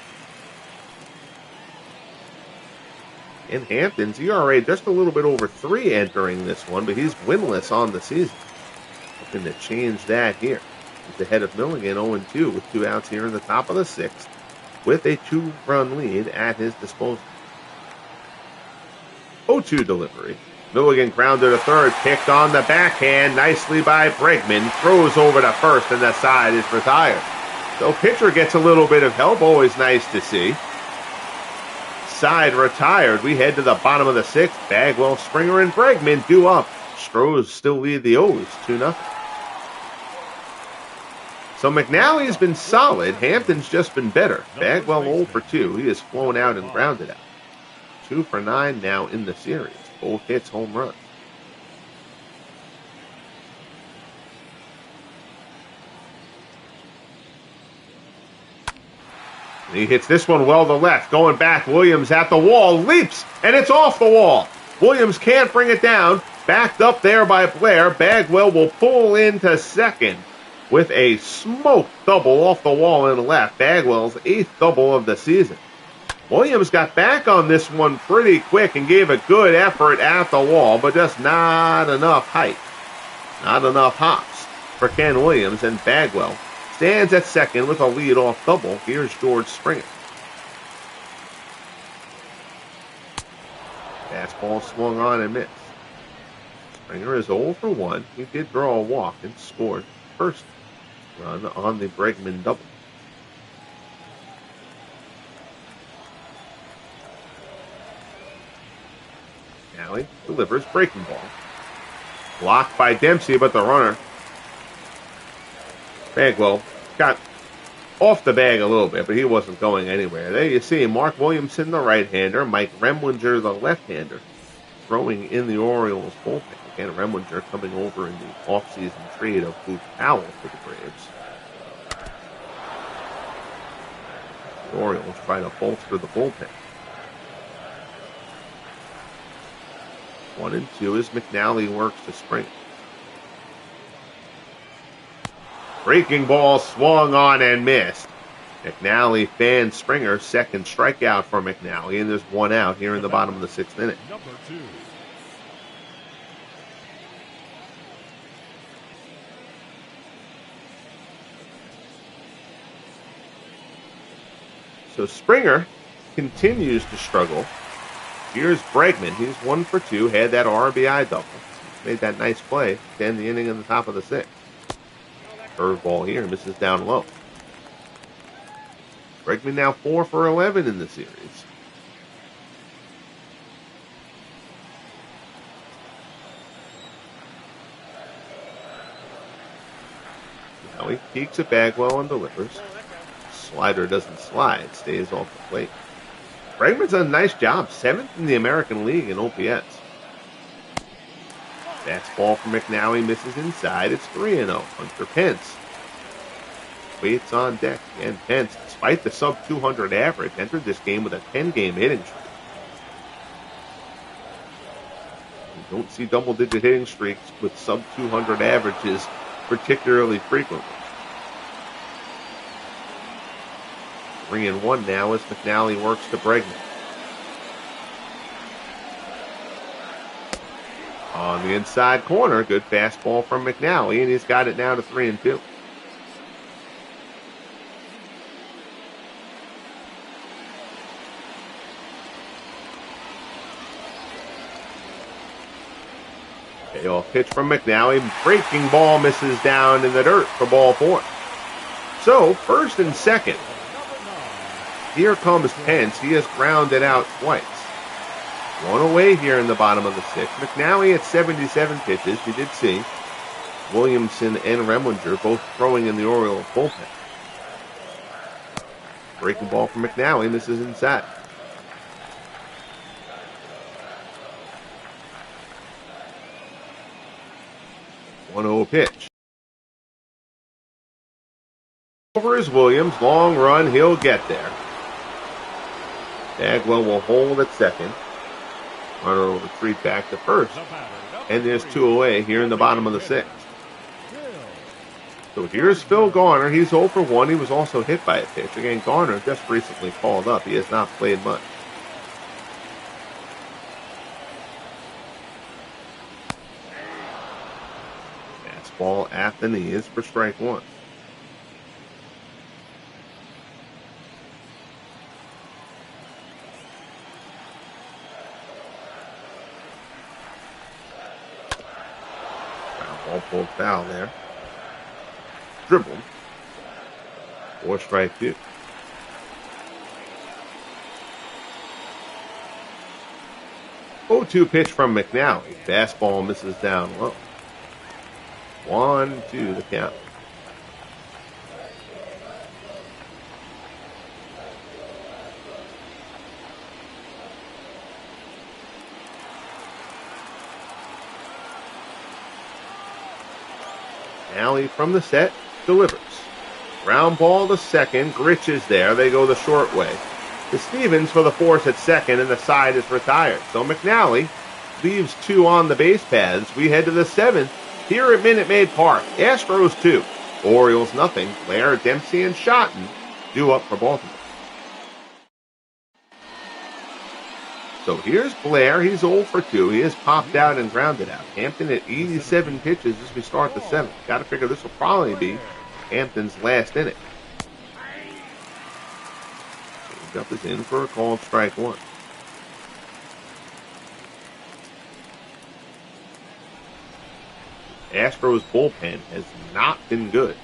And Hampton's ERA just a little bit over 3 entering this one, but he's winless on the season. Looking to change that here. He's ahead of Milligan 0-2 with 2 outs here in the top of the 6th with a 2-run lead at his disposal. 0-2 delivery. Milligan grounded to third, picked on the backhand nicely by Bregman. Throws over to first, and the side is retired. So pitcher gets a little bit of help, always nice to see. Side retired. We head to the bottom of the 6th. Bagwell, Springer, and Bregman due up. Astros still lead the O's 2-0. So McNally has been solid. Hampton's just been better. Bagwell 0 for 2. He has flown out and grounded out. 2 for 9 now in the series. Both hits home runs. And he hits this one well to left. Going back, Williams at the wall. Leaps, and it's off the wall. Williams can't bring it down. Backed up there by Blair. Bagwell will pull into second with a smoked double off the wall and left. Bagwell's 8th double of the season. Williams got back on this one pretty quick and gave a good effort at the wall, but just not enough height. Not enough hops for Ken Williams, and Bagwell stands at second with a lead-off double. Here's George Springer. Fastball swung on and missed. Springer is 0 for 1. He did draw a walk and scored first run on the Bregman double. McNally delivers, breaking ball. Blocked by Dempsey, but the runner, Bagwell, got off the bag a little bit, but he wasn't going anywhere. There you see Mark Williamson, the right-hander, Mike Remlinger, the left-hander, throwing in the Orioles bullpen. Again, Remlinger coming over in the off-season trade of Luke Powell for the Braves. The Orioles try to bolster the bullpen. 1-2 as McNally works to Springer. Breaking ball swung on and missed. McNally fans Springer. Second strikeout for McNally, and there's 1 out here in the bottom of the 6th inning. Number 2. So Springer continues to struggle. Here's Bregman. He's 1 for 2. Had that RBI double. Made that nice play to end the inning in the top of the 6th. Curveball here. Misses down low. Bregman now 4 for 11 in the series. Now McNally peeks at Bagwell and delivers. Slider doesn't slide, stays off the plate. Bregman's done a nice job, 7th in the American League in OPS. Fastball from McNally misses inside. It's 3-0. Hunter Pence waits on deck. And Pence, despite the sub-200 average, entered this game with a 10-game hitting streak. You don't see double-digit hitting streaks with sub-200 averages particularly frequently. 3-1 now as McNally works to Bregman. On the inside corner, good fastball from McNally, and he's got it now to 3-2. Payoff pitch from McNally. Breaking ball misses down in the dirt for ball 4. So, first and second. Here comes Pence. He has grounded out twice. One away here in the bottom of the 6th. McNally at 77 pitches. You did see Williamson and Remlinger both throwing in the Orioles bullpen. Breaking ball from McNally. Misses inside. One 1-0 pitch. Over is Williams. Long run. He'll get there. Bagwell will hold at second. Runner will retreat back to first. And there's 2 away here in the bottom of the 6th. So here's Phil Garner. He's 0 for 1. He was also hit by a pitch. Again, Garner just recently called up. He has not played much. Fastball at the knees for strike 1. Ball pulled foul there. Dribbled. 4 strike 2. Oh, 2 pitch from McNally. Fastball misses down low. 1-2 the count. McNally from the set delivers. Ground ball to second. Grich is there. They go the short way to Stevens for the force at second, and the side is retired. So McNally leaves 2 on the base paths. We head to the 7th here at Minute Maid Park. Astros 2, Orioles nothing. Blair, Dempsey, and Schotten due up for Baltimore. So here's Blair. He's 0 for 2. He has popped out and grounded out. Hampton at 87 pitches as we start the 7th. Got to figure this will probably be Hampton's last inning. Changeup is in for a called strike 1. Astros bullpen has not been good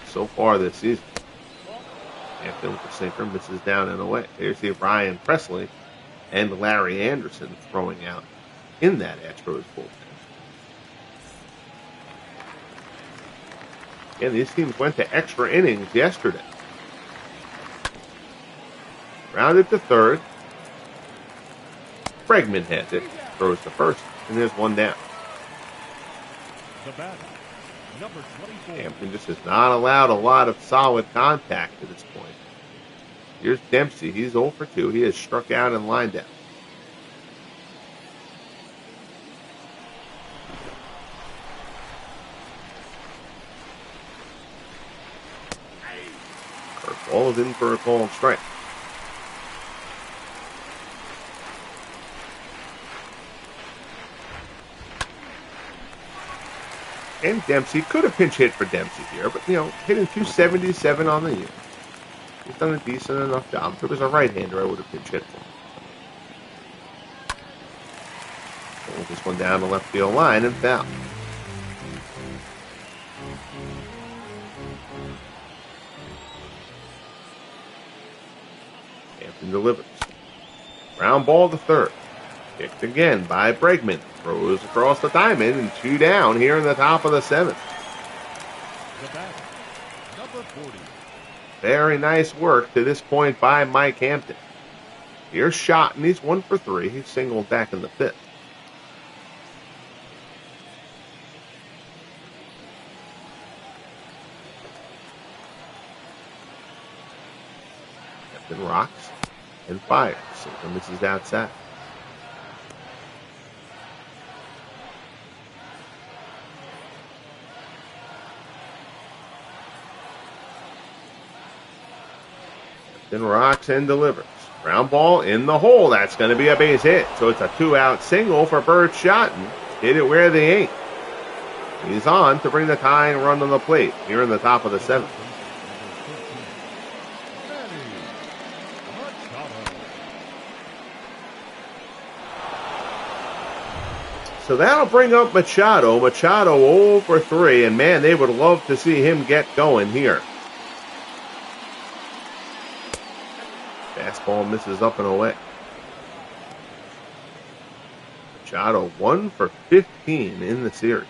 so far this season. Hampton with the sinker misses down and away. There's the Ryan Presley and Larry Anderson throwing out in that Astros bullpen. And these teams went to extra innings yesterday. Rounded to third. Bregman has it. Throws to first. And there's 1 down. The batter, number 24. Hampton just has not allowed a lot of solid contact to this point. Here's Dempsey. He's 0 for 2. He has struck out and lined out. Curveball is in for a called strike. And Dempsey could have pinch hit for Dempsey here, but, hitting 277 on the year. He's done a decent enough job. If it was a right-hander, I would have pinch hit for him. Pull this one down the left field line and foul. Hampton delivers. Ground ball to third. Kicked again by Bregman. Throws across the diamond and 2 down here in the top of the 7th. The batter, 40. Very nice work to this point by Mike Hampton. Here's shot, and he's 1 for 3. He's singled back in the 5th. Hampton rocks and fires. And this is outside. Then rocks and delivers. Ground ball in the hole. That's going to be a base hit. So it's a 2-out single for Bert Schotten. Hit it where they ain't. He's on to bring the tying run on the plate here in the top of the 7th. So that'll bring up Machado. Machado 0 for 3. And man, they would love to see him get going here. Fastball misses up and away. Machado 1 for 15 in the series.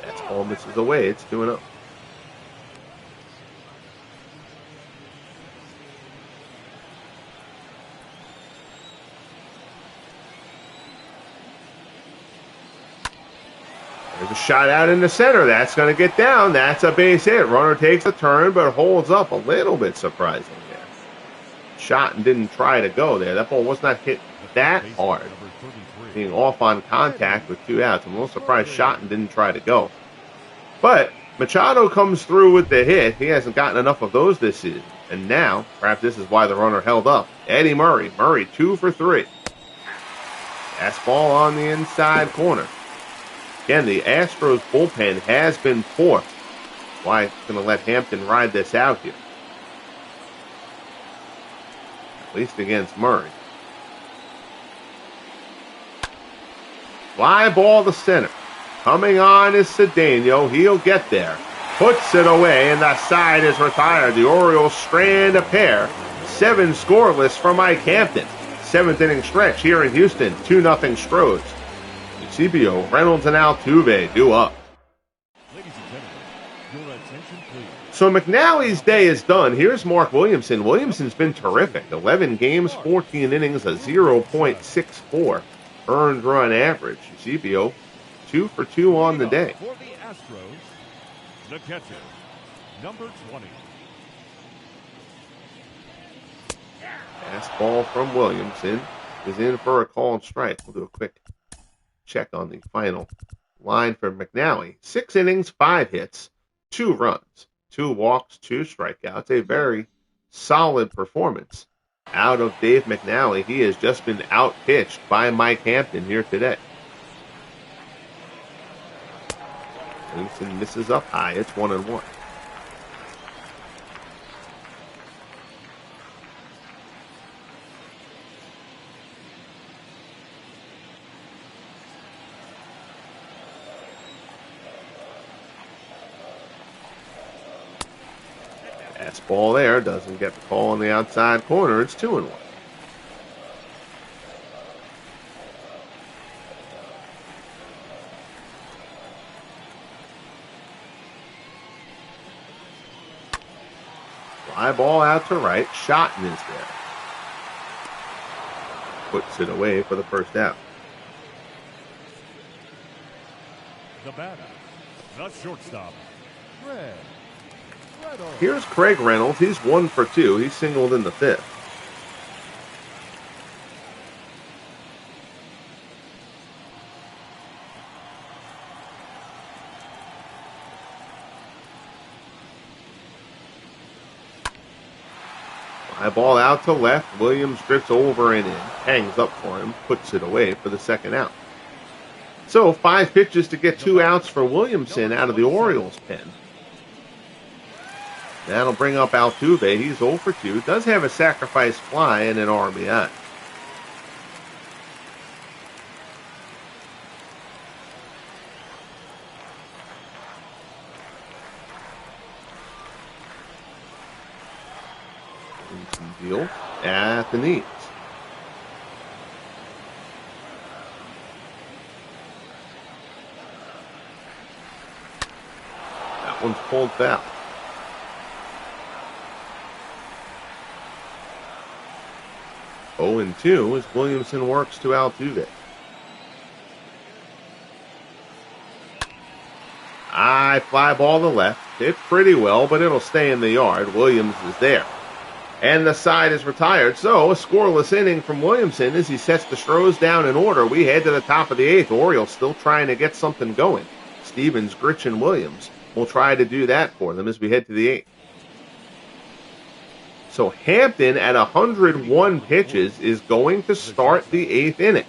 Fastball misses away. It's 2-0. There's a shot out in the center. That's going to get down. That's a base hit. Runner takes a turn, but holds up a little bit surprising there. Shot and didn't try to go there. That ball was not hit that hard. Being off on contact with 2 outs. I'm a little surprised Shot and didn't try to go. But Machado comes through with the hit. He hasn't gotten enough of those this season. And now, perhaps this is why the runner held up. Eddie Murray. Murray 2 for 3. Fastball on the inside corner. Again, the Astros bullpen has been poor. Why going to let Hampton ride this out here? At least against Murray. Fly ball to center. Coming on is Cedeno. He'll get there. Puts it away, and the side is retired. The Orioles strand a pair. 7 scoreless for Mike Hampton. 7th inning stretch here in Houston. 2-0 Stros. CBO, Reynolds, and Altuve due up. Ladies and gentlemen, your attention please. So McNally's day is done. Here's Mark Williamson. Williamson's been terrific. 11 games, 14 innings, a 0.64 earned run average. CBO, 2 for 2 on the day. For the Astros, the catcher, number 20. Fastball from Williamson is in for a called strike. We'll do a quick check on the final line for McNally. 6 innings, 5 hits, 2 runs, 2 walks, 2 strikeouts. A very solid performance out of Dave McNally. He has just been outpitched by Mike Hampton here today. Williamson misses up high. It's 1-1. Fastball there, doesn't get the call on the outside corner. It's 2-1. Fly ball out to right. Schotten is there. Puts it away for the first out. The batter, the shortstop, Red. Here's Craig Reynolds. He's 1 for 2. He's singled in the 5th. Fly ball out to left. Williams drifts over and in. Hangs up for him. Puts it away for the second out. So 5 pitches to get 2 outs for Williamson out of the Orioles pen. That'll bring up Altuve. He's 0 for 2. Does have a sacrifice fly and an RBI. Deal at the knees. One's pulled foul. Oh, and 2 as Williamson works to Altuve. High fly ball to left. Hit pretty well, but it'll stay in the yard. Williams is there. And the side is retired. So a scoreless inning from Williamson as he sets the Astros down in order. We head to the top of the 8th. Orioles still trying to get something going. Stevens, Grich, and Williams will try to do that for them as we head to the 8th. So Hampton at 101 pitches is going to start the 8th inning.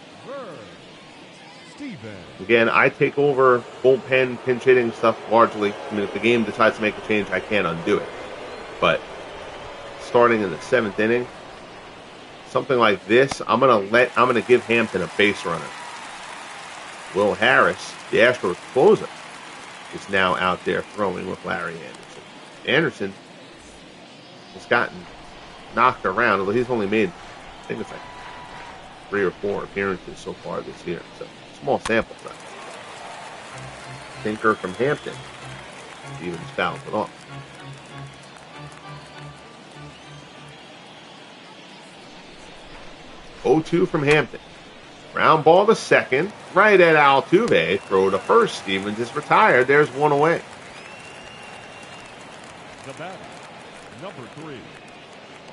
Again, I take over bullpen pinch hitting stuff largely. I mean, if the game decides to make a change, I can't undo it. But starting in the 7th inning, something like this, I'm gonna give Hampton a base runner. Will Harris, the Astros closer, is now out there throwing with Larry Anderson. Anderson has gotten knocked around, although he's only made, I think it's like 3 or 4 appearances so far this year. So small sample size. Sinker from Hampton. Stevens fouls it off. Oh-2 from Hampton. Ground ball to second. Right at Altuve. Throw to first. Stevens is retired. There's one away. The batter, number 3.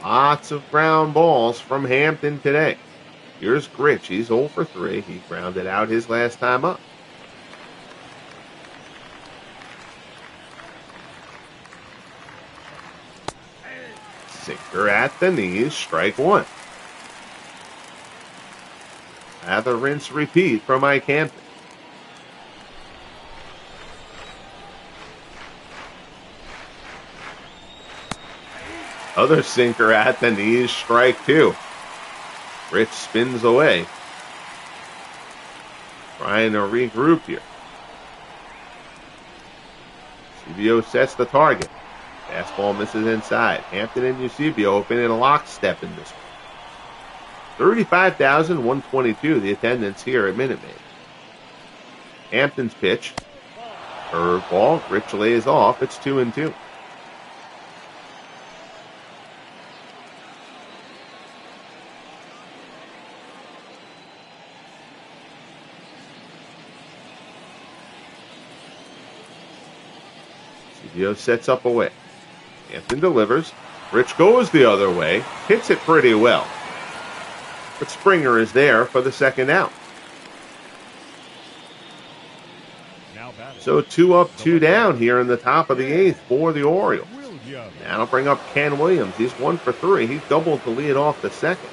Lots of ground balls from Hampton today. Here's Grich. He's 0 for 3. He grounded out his last time up. Sinker at the knees. Strike 1. Lather, rinse, repeat for Mike Hampton. Other sinker at the knees. Strike 2. Rich spins away. Trying to regroup here. Eusebio sets the target. Fastball misses inside. Hampton and Eusebio have been in a lockstep in this one. 35,122 the attendance here at Minute Maid. Hampton's pitch. Curveball. Rich lays off. It's 2-2. Eusebio sets up away. Hampton delivers. Rich goes the other way. Hits it pretty well. But Springer is there for the second out. So 2 up, 2 down here in the top of the 8th for the Orioles. That'll bring up Ken Williams. He's 1 for 3. He doubled to lead off the second.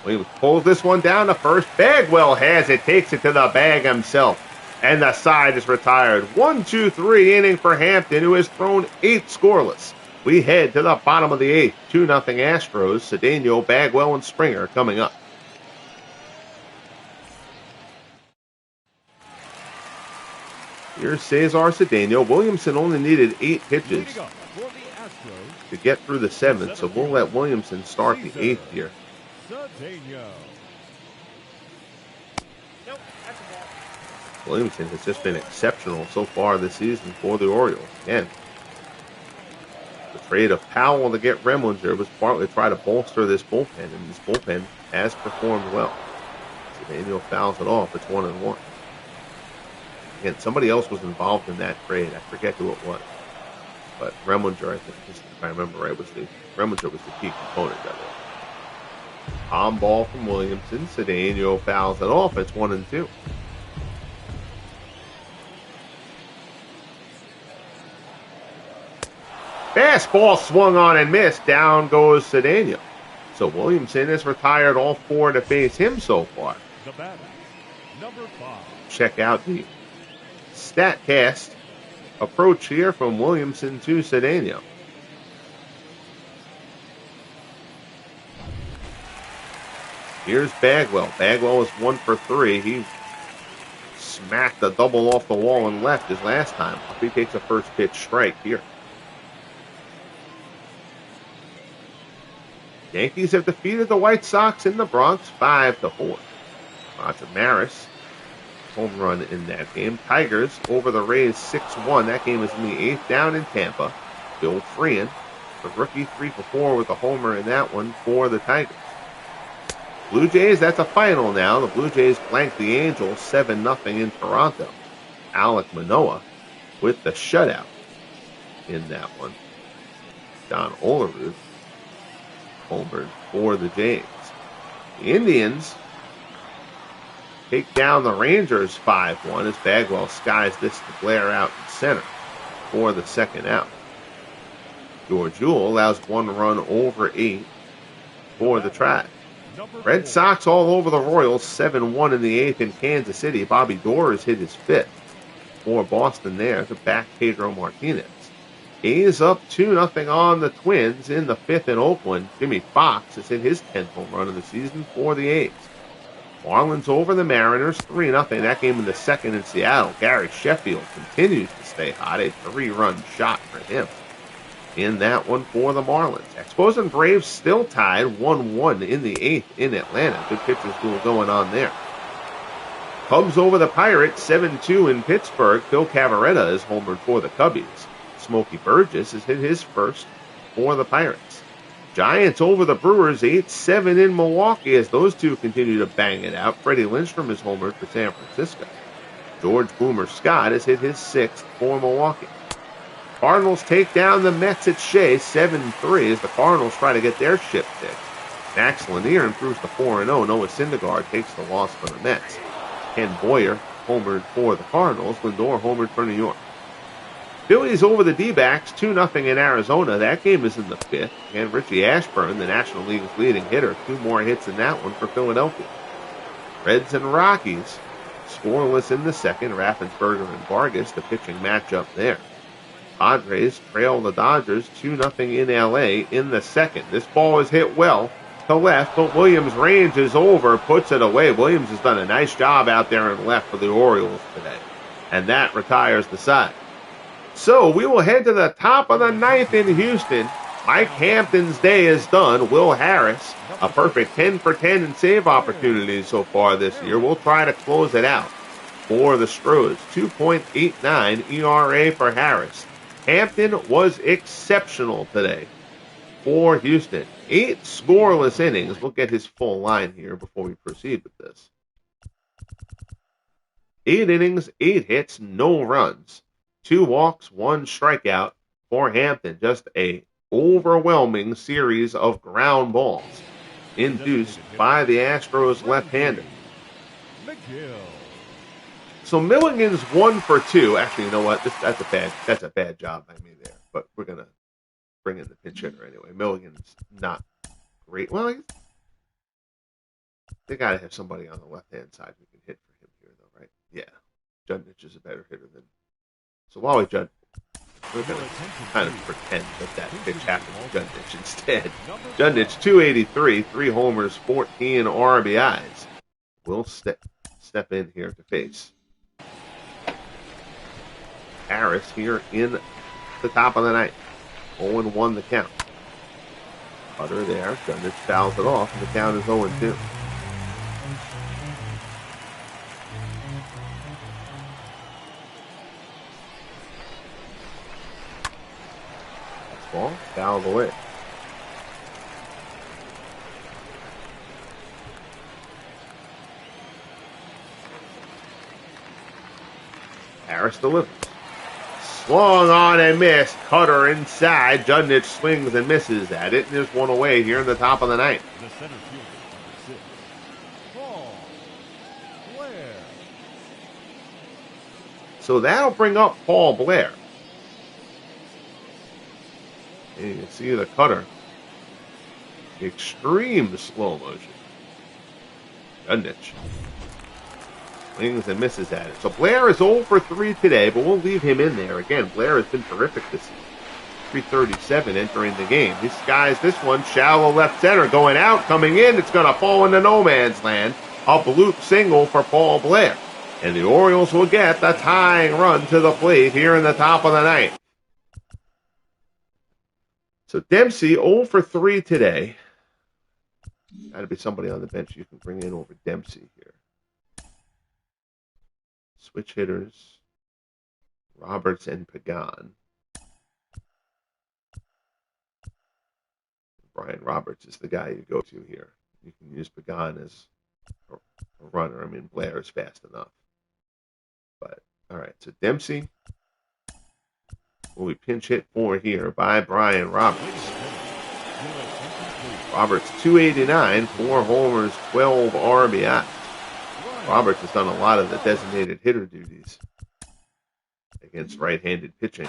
Williams pulls this one down to first. Bagwell has it, takes it to the bag himself. And the side is retired. 1-2-3 inning for Hampton, who has thrown 8 scoreless. We head to the bottom of the 8th. 2-0 Astros. Cedeno, Bagwell, and Springer coming up. Here's Cesar Cedeno. Williamson only needed 8 pitches to get through the 7th, so we'll let Williamson start the 8th here. Williamson has just been exceptional so far this season for the Orioles. Again, the trade of Powell to get Remlinger was partly to try to bolster this bullpen, and this bullpen has performed well. So Daniel fouls it off. It's 1-1. Again, somebody else was involved in that trade. I forget who it was. But Remlinger, I think, if I remember right, Remlinger was the key component of it. Palm ball from Williamson. Cedeno fouls it off. It's 1-2. Fastball swung on and missed. Down goes Cedeno. So Williamson has retired all 4 to face him so far. The batter, number 5. Check out the StatCast approach here from Williamson to Cedeno. Here's Bagwell. Bagwell is 1 for 3. He smacked a double off the wall and left his last time. He takes a first pitch strike here. Yankees have defeated the White Sox in the Bronx 5-4. Roger Maris, home run in that game. Tigers over the Rays 6-1. That game is in the 8th down in Tampa. Bill Freehan, the rookie, 3-for-4 with a homer in that one for the Tigers. Blue Jays, that's a final now. The Blue Jays blanked the Angels 7-0 in Toronto. Alek Manoah with the shutout in that one. Don Olerud homered for the Jays. The Indians take down the Rangers 5-1 as Bagwell skies this to Blair out in center for the second out. George Ewell allows 1 run over 8 for the Tribe. Red Sox all over the Royals 7-1 in the 8th in Kansas City. Bobby Doerr has hit his 5th for Boston there to back Pedro Martinez. A's up 2-0 on the Twins in the 5th in Oakland. Jimmy Fox has hit his 10th home run of the season for the A's. Marlins over the Mariners 3-0. That game in the 2nd in Seattle. Gary Sheffield continues to stay hot. A 3-run shot for him in that one for the Marlins. Expos and Braves still tied 1-1 in the 8th in Atlanta. Good pitchers duel going on there. Cubs over the Pirates 7-2 in Pittsburgh. Phil Cavarretta is homered for the Cubbies. Smokey Burgess has hit his first for the Pirates. Giants over the Brewers 8-7 in Milwaukee as those two continue to bang it out. Freddie Lindstrom is homered for San Francisco. George Boomer Scott has hit his 6th for Milwaukee. Cardinals take down the Mets at Shea 7-3 as the Cardinals try to get their ship fixed. Max Lanier improves to 4-0. Noah Syndergaard takes the loss for the Mets. Ken Boyer homered for the Cardinals. Lindor homered for New York. Phillies over the D-backs 2-0 in Arizona. That game is in the 5th. And Richie Ashburn, the National League's leading hitter, 2 more hits in that one for Philadelphia. Reds and Rockies scoreless in the 2nd. Raffensperger and Vargas, the pitching matchup there. Padres trail the Dodgers 2-0 in L.A. in the 2nd. This ball is hit well to left, but Williams' range is over, puts it away. Williams has done a nice job out there in left for the Orioles today, and that retires the side. So we will head to the top of the 9th in Houston. Mike Hampton's day is done. Will Harris, a perfect 10 for 10 in save opportunities so far this year. We'll try to close it out for the Stros. 2.89 ERA for Harris. Hampton was exceptional today for Houston. 8 scoreless innings. We'll get his full line here before we proceed with this. 8 innings, 8 hits, no runs. 2 walks, 1 strikeout for Hampton. Just a overwhelming series of ground balls induced by the Astros left-hander. So Milligan's 1 for 2. Actually, you know what? That's a bad job by me there. But we're gonna bring in the pinch hitter anyway. Milligan's not great. Well, they gotta have somebody on the left-hand side who can hit for him here, though, right? Yeah, Judnich is a better hitter than. So while we're gonna kind of pretend that pitch happened to Judich instead. Judich 283, 3 homers, 14 RBIs. Will step in here to face Harris here in the top of the 9th. 0-1 the count. Cutter there. Judich fouls it off, and the count is 0-2. That's ball. Fouled away. Harris delivers. Swung on and missed. Cutter inside. Judnich swings and misses at it. And there's one away here in the top of the 9th. The center fielder, number 6, Paul Blair. So that'll bring up Paul Blair. And you can see the cutter. Extreme slow motion. Judnich swings and misses at it. So Blair is 0 for 3 today, but we'll leave him in there. Again, Blair has been terrific this season. 337 entering the game. He skies this one, shallow left center, going out, coming in. It's going to fall into no man's land. A bloop single for Paul Blair. And the Orioles will get the tying run to the plate here in the top of the 9th. So Dempsey 0 for 3 today. Got to be somebody on the bench you can bring in over Dempsey here. Switch hitters, Roberts and Pagan. Brian Roberts is the guy you go to here. You can use Pagan as a runner. I mean, Blair is fast enough. But, all right, so Dempsey will be pinch hit for here by Brian Roberts. Roberts, 289, 4 homers, 12 RBI. Roberts has done a lot of the designated hitter duties against right-handed pitching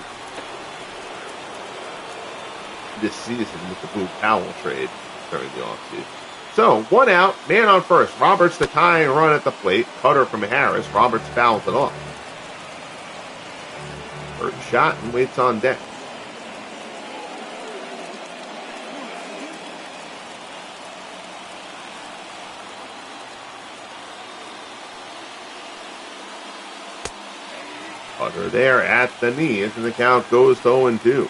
this season with the Blue Powell trade during the offseason. So, 1 out, man on first. Roberts the tying run at the plate. Cutter from Harris. Roberts fouls it off. First shot and waits on deck. Cutter there at the knees, and the count goes to 0-2.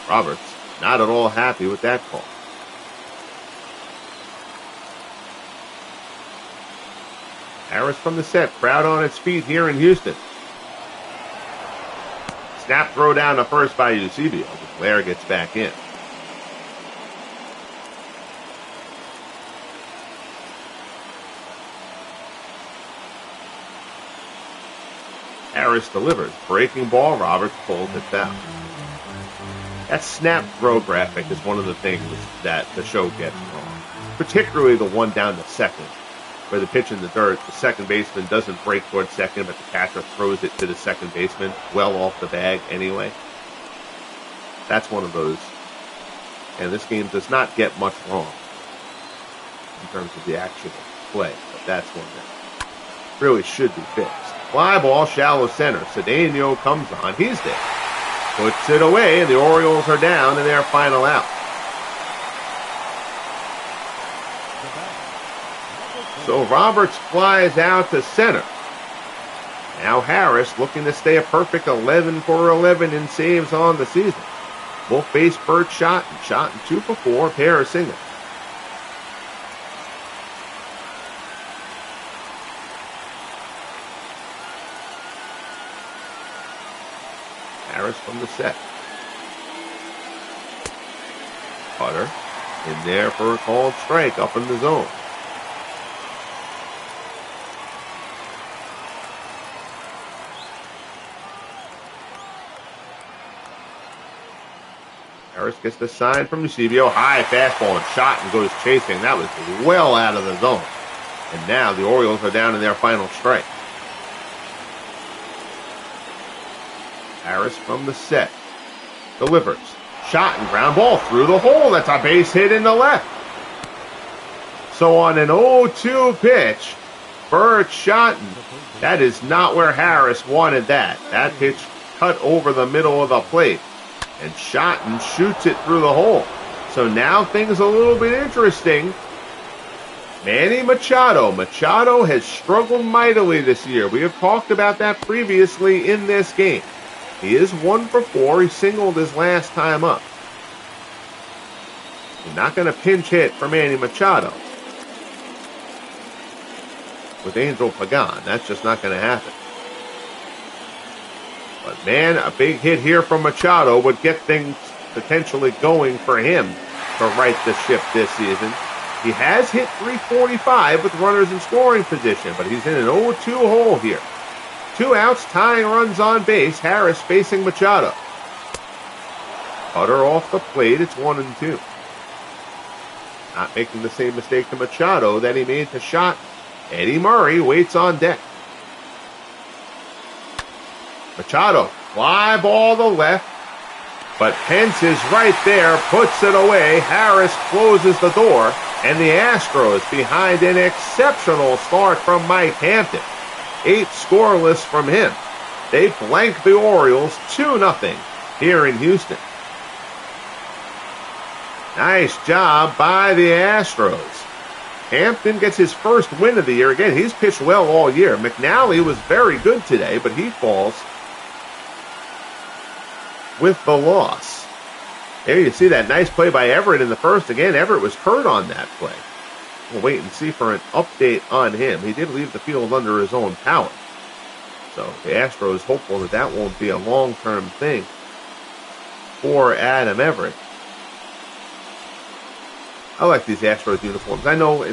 Roberts not at all happy with that call. Harris from the set, crowd on its feet here in Houston. Snap throw down to first by Eusebio, but Blair gets back in. Harris delivers. Breaking ball, Roberts pulls it down. That snap throw graphic is one of the things that the show gets wrong. Particularly the one down to second, where the pitch in the dirt, the second baseman doesn't break towards second, but the catcher throws it to the second baseman, well off the bag anyway. That's one of those. And this game does not get much wrong in terms of the actual play, but that's one that really should be fixed. Fly ball, shallow center. Cedeno comes on. He's there. Puts it away, and the Orioles are down in their final out. So Roberts flies out to center. Now Harris looking to stay a perfect 11 for 11 in saves on the season. Both base bird shot and 2 for 4, pair of singles. Harris from the set. Cutter in there for a called strike up in the zone. Harris gets the sign from Eusebio. High fastball and shot and goes chasing. That was well out of the zone. And now the Orioles are down in their final strike. Harris from the set. Delivers. Shot and ground ball through the hole. That's a base hit in the left. So on an 0-2 pitch, Bird shot. That is not where Harris wanted that. That pitch cut over the middle of the plate. And Shotton shoots it through the hole. So now things a little bit interesting. Manny Machado. Machado has struggled mightily this year. We have talked about that previously in this game. He is 1 for 4. He singled his last time up. You're not going to pinch hit for Manny Machado with Angel Pagan. That's just not going to happen. But man, a big hit here from Machado would get things potentially going for him to right the ship this season. He has hit .345 with runners in scoring position, but he's in an 0-2 hole here. 2 outs, tying runs on base. Harris facing Machado. Cutter off the plate. It's 1-2. Not making the same mistake to Machado that he made to Shot. Eddie Murray waits on deck. Machado, fly ball to left, but Pence is right there, puts it away. Harris closes the door, and the Astros behind an exceptional start from Mike Hampton. 8 scoreless from him. They blank the Orioles 2-0 here in Houston. Nice job by the Astros. Hampton gets his first win of the year. Again, he's pitched well all year. McNally was very good today, but he falls. with the loss. There you see that nice play by Everett in the first. Again, Everett was hurt on that play. We'll wait and see for an update on him. He did leave the field under his own power. So the Astros hopeful that that won't be a long-term thing for Adam Everett. I like these Astros uniforms. I know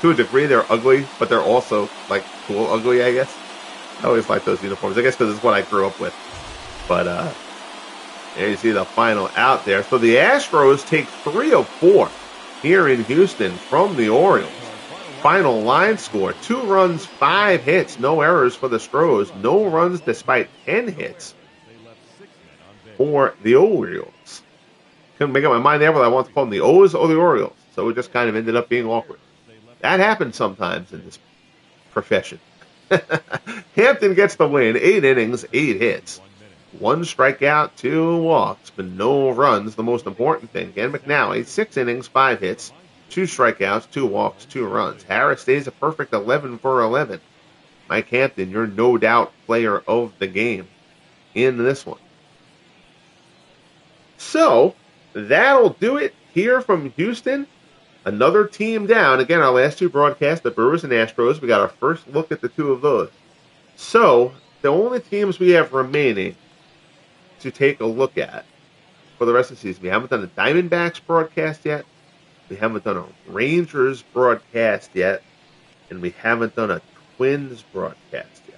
to a degree they're ugly, but they're also like cool ugly, I guess. I always like those uniforms. I guess because it's what I grew up with. But there you see the final out there. So the Astros take 3 of 4 here in Houston from the Orioles. Final line score, 2 runs, 5 hits, no errors for the Astros, no runs despite 10 hits for the Orioles. Couldn't make up my mind there whether I want to call them the O's or the Orioles, so it just kind of ended up being awkward. That happens sometimes in this profession. Hampton gets the win, 8 innings, 8 hits. 1 strikeout, 2 walks, but no runs, the most important thing. Again, McNally, 6 innings, 5 hits, 2 strikeouts, 2 walks, 2 runs. Harris stays a perfect 11 for 11. Mike Hampton, your no doubt player of the game in this one. So, that'll do it here from Houston. Another team down. Again, our last 2 broadcasts, the Brewers and Astros. We got our first look at the 2 of those. So, the only teams we have remaining to take a look at for the rest of the season. We haven't done a Diamondbacks broadcast yet. We haven't done a Rangers broadcast yet. And we haven't done a Twins broadcast yet.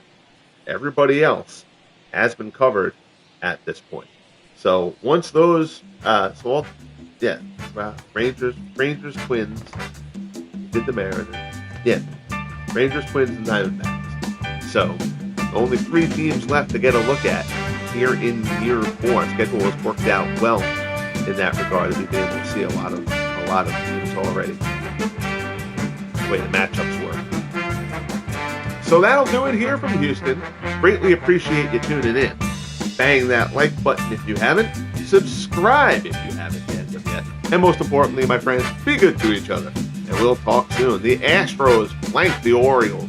Everybody else has been covered at this point. So once those, Rangers, Twins, did the Mariners. Yeah, Rangers, Twins, and Diamondbacks. So only 3 teams left to get a look at here in year 4. Our schedule has worked out well in that regard. We've been able to see a lot of teams already. The way the matchups work. So that'll do it here from Houston. Greatly appreciate you tuning in. Bang that like button if you haven't. Subscribe if you haven't yet. And most importantly, my friends, be good to each other. And we'll talk soon. The Astros flank the Orioles